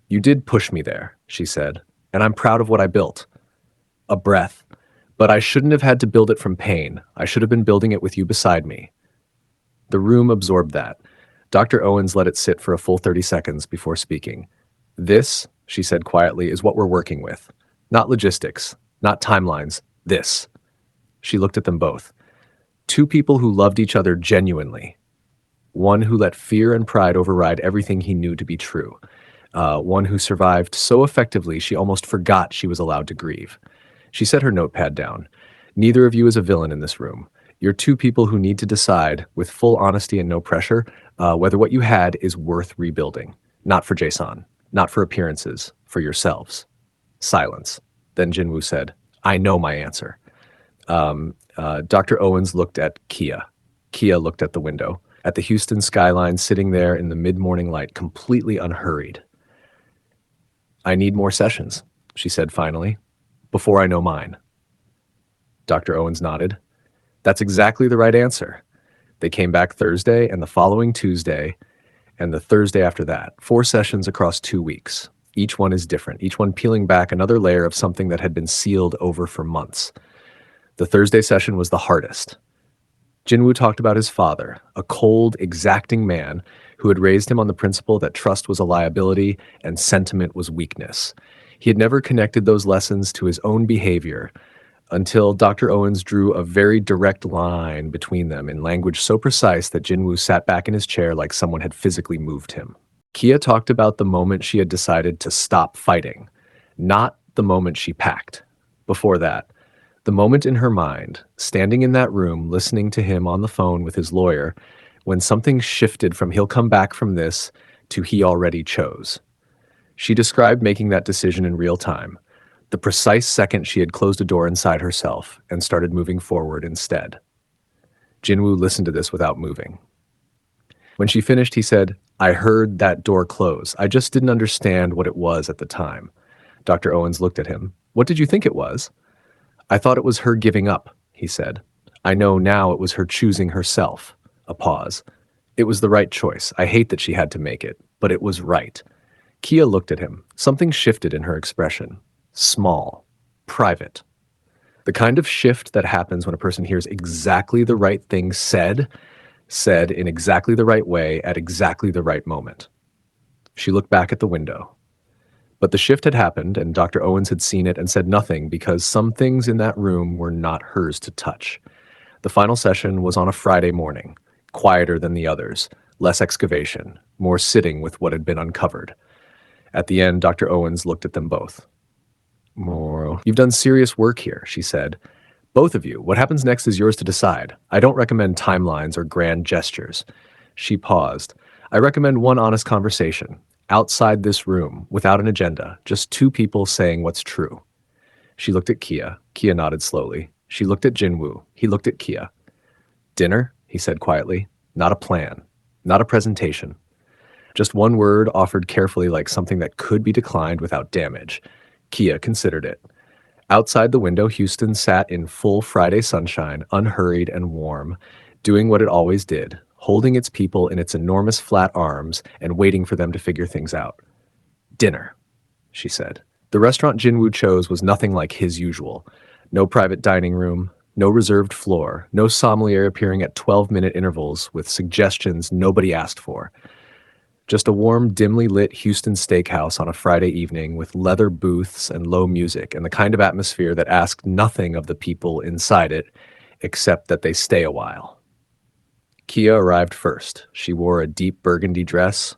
You did push me there, she said, and I'm proud of what I built. A breath. But I shouldn't have had to build it from pain. I should have been building it with you beside me. The room absorbed that. Dr. Owens let it sit for a full 30 seconds before speaking. This, she said quietly, is what we're working with. Not logistics, not timelines, this. She looked at them both. Two people who loved each other genuinely. One who let fear and pride override everything he knew to be true. One who survived so effectively she almost forgot she was allowed to grieve. She set her notepad down. Neither of you is a villain in this room. You're two people who need to decide, with full honesty and no pressure, whether what you had is worth rebuilding. Not for Jason, not for appearances, for yourselves. Silence. Then Jinwoo said, I know my answer. Dr. Owens looked at Kia. Kia looked at the window, at the Houston skyline sitting there in the mid-morning light, completely unhurried. I need more sessions, she said finally, before I know mine. Dr. Owens nodded. That's exactly the right answer. They came back Thursday and the following Tuesday and the Thursday after that. 4 sessions across 2 weeks. Each one is different, each one peeling back another layer of something that had been sealed over for months. The Thursday session was the hardest. Jinwoo talked about his father, a cold, exacting man who had raised him on the principle that trust was a liability and sentiment was weakness. He had never connected those lessons to his own behavior until Dr. Owens drew a very direct line between them in language so precise that Jinwoo sat back in his chair like someone had physically moved him. Kia talked about the moment she had decided to stop fighting, not the moment she packed. Before that, the moment in her mind, standing in that room, listening to him on the phone with his lawyer, when something shifted from he'll come back from this to he already chose. She described making that decision in real time, the precise second she had closed a door inside herself and started moving forward instead. Jinwoo listened to this without moving. When she finished, he said, I heard that door close. I just didn't understand what it was at the time. Dr. Owens looked at him. What did you think it was? I thought it was her giving up, he said. I know now it was her choosing herself. A pause. It was the right choice. I hate that she had to make it, but it was right. Kia looked at him. Something shifted in her expression. Small. Private. The kind of shift that happens when a person hears exactly the right thing said in exactly the right way at exactly the right moment. She looked back at the window. But the shift had happened, and Dr. Owens had seen it and said nothing because some things in that room were not hers to touch. The final session was on a Friday morning. quieter than the others, less excavation, more sitting with what had been uncovered. At the end, Dr. Owens looked at them both. Moro, you've done serious work here, she said. Both of you, what happens next is yours to decide. I don't recommend timelines or grand gestures. She paused. I recommend one honest conversation, outside this room, without an agenda, just two people saying what's true. She looked at Kia. Kia nodded slowly. She looked at Jinwoo. He looked at Kia. Dinner, he said quietly. Not a plan. Not a presentation. Just one word offered carefully like something that could be declined without damage. Kia considered it. Outside the window, Houston sat in full Friday sunshine, unhurried and warm, doing what it always did, holding its people in its enormous flat arms and waiting for them to figure things out. Dinner, she said. The restaurant Jinwoo chose was nothing like his usual. No private dining room, no reserved floor, no sommelier appearing at 12-minute intervals with suggestions nobody asked for. Just a warm, dimly lit Houston steakhouse on a Friday evening with leather booths and low music and the kind of atmosphere that asked nothing of the people inside it except that they stay a while. Kia arrived first. She wore a deep burgundy dress,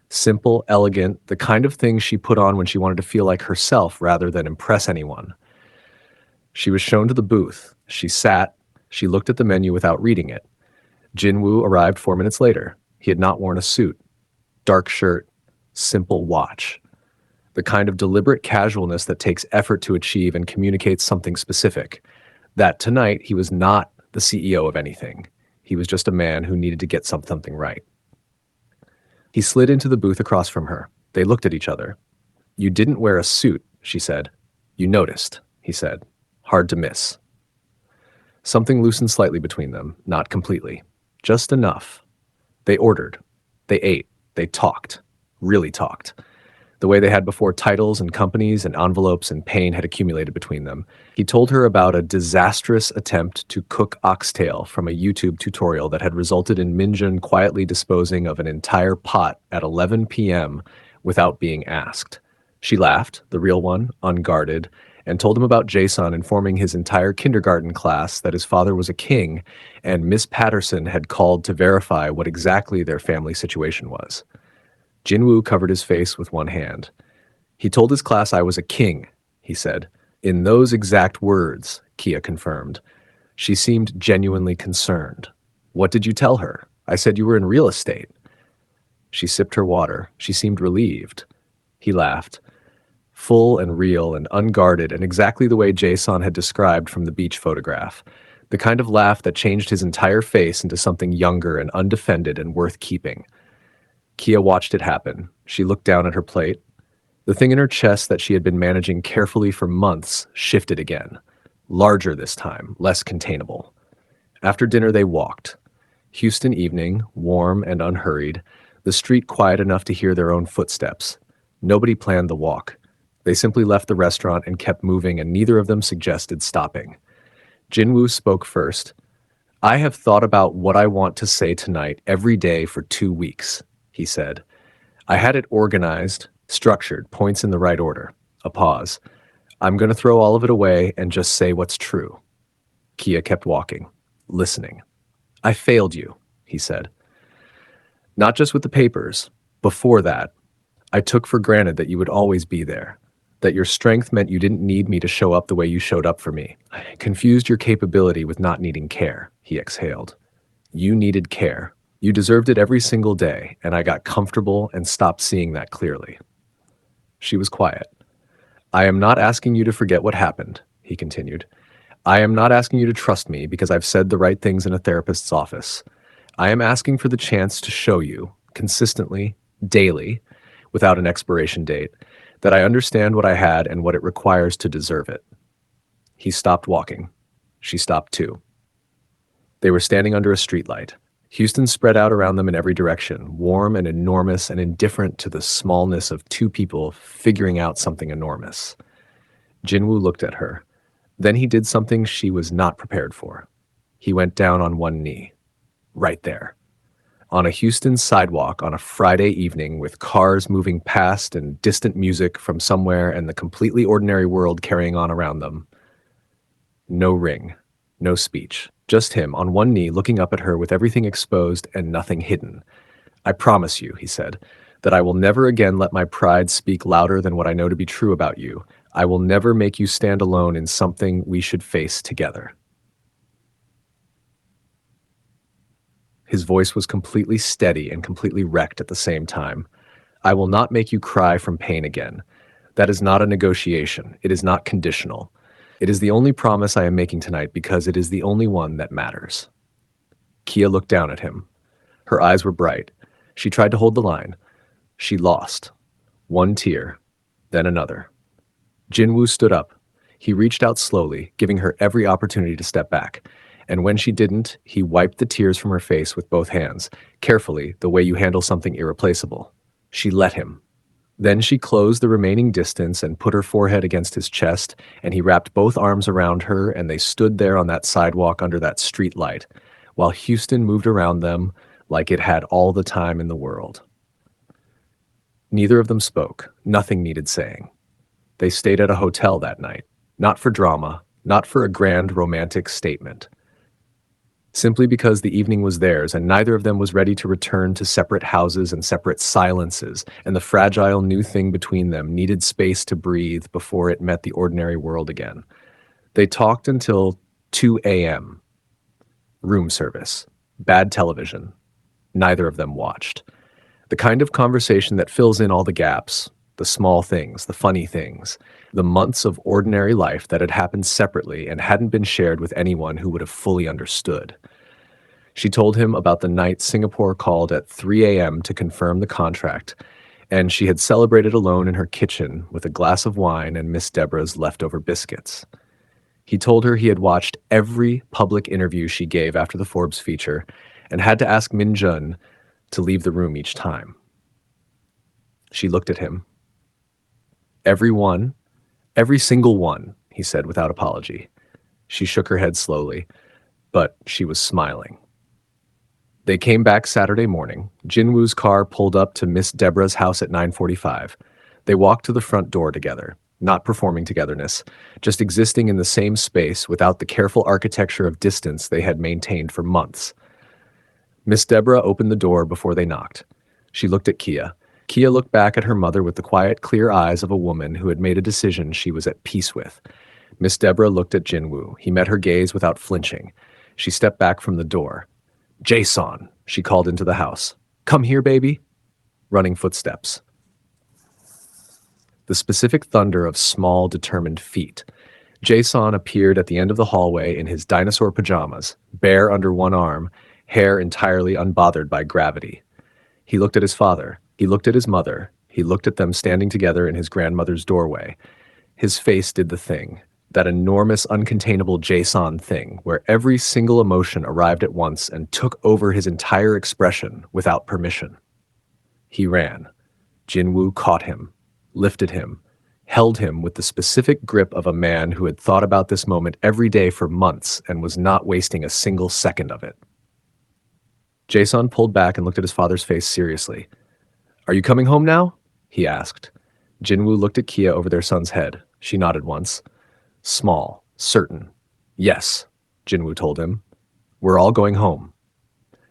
simple, elegant, the kind of thing she put on when she wanted to feel like herself rather than impress anyone. She was shown to the booth. She sat. She looked at the menu without reading it. Jinwoo arrived 4 minutes later. He had not worn a suit. Dark shirt, simple watch. The kind of deliberate casualness that takes effort to achieve and communicates something specific. That tonight he was not the CEO of anything. He was just a man who needed to get something right. He slid into the booth across from her. They looked at each other. You didn't wear a suit, she said. You noticed, he said. Hard to miss. Something loosened slightly between them, not completely. Just enough. They ordered. They ate. They talked. Really talked. The way they had before titles and companies and envelopes and pain had accumulated between them. He told her about a disastrous attempt to cook oxtail from a YouTube tutorial that had resulted in Minjun quietly disposing of an entire pot at 11 p.m. without being asked. She laughed, the real one, unguarded, and told him about Jason informing his entire kindergarten class that his father was a king and Miss Patterson had called to verify what exactly their family situation was. Jinwoo covered his face with one hand. He told his class I was a king, he said. In those exact words, Kia confirmed. She seemed genuinely concerned. What did you tell her? I said you were in real estate. She sipped her water. She seemed relieved. He laughed. Full and real and unguarded and exactly the way Jason had described from the beach photograph. The kind of laugh that changed his entire face into something younger and undefended and worth keeping. Kia watched it happen. She looked down at her plate. The thing in her chest that she had been managing carefully for months shifted again. Larger this time, less containable. After dinner they walked. Houston evening, warm and unhurried, the street quiet enough to hear their own footsteps. Nobody planned the walk. They simply left the restaurant and kept moving, and neither of them suggested stopping. Jinwoo spoke first. I have thought about what I want to say tonight every day for 2 weeks, he said. I had it organized, structured, points in the right order. A pause. I'm going to throw all of it away and just say what's true. Kia kept walking, listening. I failed you, he said. Not just with the papers. Before that, I took for granted that you would always be there. That your strength meant you didn't need me to show up the way you showed up for me. I confused your capability with not needing care, he exhaled. You needed care. You deserved it every single day, and I got comfortable and stopped seeing that clearly. She was quiet. I am not asking you to forget what happened, he continued. I am not asking you to trust me because I've said the right things in a therapist's office. I am asking for the chance to show you, consistently, daily, without an expiration date, that I understand what I had and what it requires to deserve it. He stopped walking. She stopped too. They were standing under a streetlight. Houston spread out around them in every direction, warm and enormous and indifferent to the smallness of two people figuring out something enormous. Jinwoo looked at her. Then he did something she was not prepared for. He went down on one knee. Right there. On a Houston sidewalk on a Friday evening with cars moving past and distant music from somewhere and the completely ordinary world carrying on around them. No ring, no speech, Just him, on one knee, looking up at her with everything exposed and nothing hidden. "I promise you," he said, "that I will never again let my pride speak louder than what I know to be true about you. I will never make you stand alone in something we should face together." His voice was completely steady and completely wrecked at the same time. "I will not make you cry from pain again. That is not a negotiation. It is not conditional. It is the only promise I am making tonight because it is the only one that matters." Kia looked down at him. Her eyes were bright. She tried to hold the line. She lost. One tear, then another. Jinwoo stood up. He reached out slowly, giving her every opportunity to step back. And when she didn't, he wiped the tears from her face with both hands, carefully, the way you handle something irreplaceable. She let him. Then she closed the remaining distance and put her forehead against his chest, and he wrapped both arms around her, and they stood there on that sidewalk under that street light, while Houston moved around them like it had all the time in the world. Neither of them spoke. Nothing needed saying. They stayed at a hotel that night, not for drama, not for a grand romantic statement. Simply because the evening was theirs and neither of them was ready to return to separate houses and separate silences, and the fragile new thing between them needed space to breathe before it met the ordinary world again. They talked until 2 a.m. Room service. Bad television. Neither of them watched. The kind of conversation that fills in all the gaps, the small things, the funny things, the months of ordinary life that had happened separately and hadn't been shared with anyone who would have fully understood. She told him about the night Singapore called at 3 a.m. to confirm the contract, and she had celebrated alone in her kitchen with a glass of wine and Miss Deborah's leftover biscuits. He told her he had watched every public interview she gave after the Forbes feature and had to ask Min Jun to leave the room each time. She looked at him. "Every one, every single one," he said without apology. She shook her head slowly, but she was smiling. They came back Saturday morning. Jinwoo's car pulled up to Miss Deborah's house at 9:45. They walked to the front door together, not performing togetherness, just existing in the same space without the careful architecture of distance they had maintained for months. Miss Deborah opened the door before they knocked. She looked at Kia. Kia looked back at her mother with the quiet, clear eyes of a woman who had made a decision she was at peace with. Miss Deborah looked at Jinwoo. He met her gaze without flinching. She stepped back from the door. "Jason," she called into the house. "Come here, baby." Running footsteps. The specific thunder of small, determined feet. Jason appeared at the end of the hallway in his dinosaur pajamas, bare under one arm, hair entirely unbothered by gravity. He looked at his father. He looked at his mother. He looked at them standing together in his grandmother's doorway. His face did the thing, that enormous, uncontainable Jason thing, where every single emotion arrived at once and took over his entire expression without permission. He ran. Jinwoo caught him, lifted him, held him with the specific grip of a man who had thought about this moment every day for months and was not wasting a single second of it. Jason pulled back and looked at his father's face seriously. "Are you coming home now?" he asked. Jinwoo looked at Kia over their son's head. She nodded once. Small, certain. "Yes," Jinwoo told him. "We're all going home."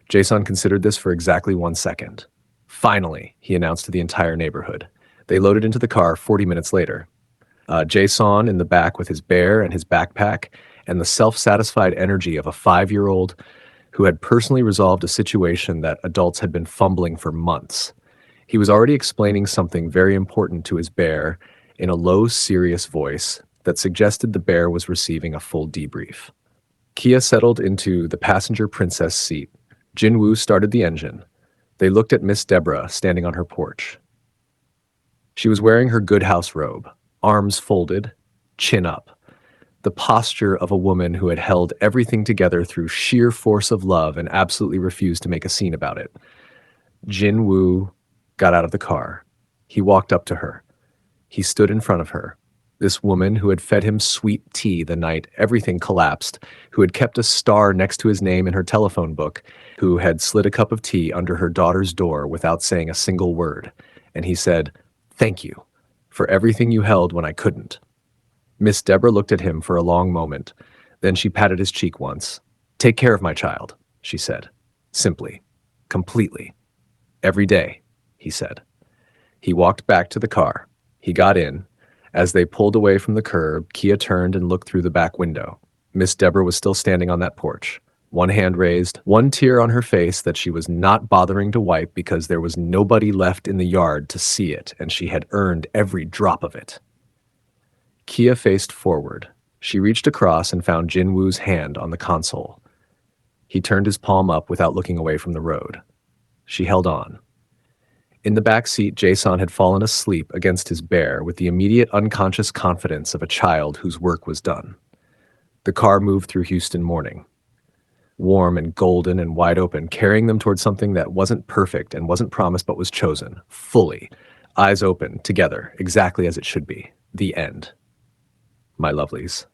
Jason considered this for exactly 1 second. "Finally," he announced to the entire neighborhood. They loaded into the car 40 minutes later. Jason in the back with his bear and his backpack and the self-satisfied energy of a 5-year-old who had personally resolved a situation that adults had been fumbling for months. He was already explaining something very important to his bear in a low, serious voice that suggested the bear was receiving a full debrief. Kia settled into the passenger princess seat. Jinwoo started the engine. They looked at Miss Deborah standing on her porch. She was wearing her good house robe, arms folded, chin up, the posture of a woman who had held everything together through sheer force of love and absolutely refused to make a scene about it. Jinwoo got out of the car. He walked up to her. He stood in front of her. This woman who had fed him sweet tea the night everything collapsed, who had kept a star next to his name in her telephone book, who had slid a cup of tea under her daughter's door without saying a single word. And he said, "Thank you for everything you held when I couldn't." Miss Deborah looked at him for a long moment. Then she patted his cheek once. Take care of my child, she said. Simply. Completely. Every day, he said. He walked back to the car. He got in. As they pulled away from the curb, Kia turned and looked through the back window. Miss Deborah was still standing on that porch, one hand raised, one tear on her face that she was not bothering to wipe because there was nobody left in the yard to see it, and she had earned every drop of it. Kia faced forward. She reached across and found Jinwoo's hand on the console. He turned his palm up without looking away from the road. She held on. In the back seat, Jason had fallen asleep against his bear with the immediate unconscious confidence of a child whose work was done. The car moved through Houston morning, warm and golden and wide open, carrying them toward something that wasn't perfect and wasn't promised but was chosen, fully, eyes open, together, exactly as it should be. The end. My lovelies.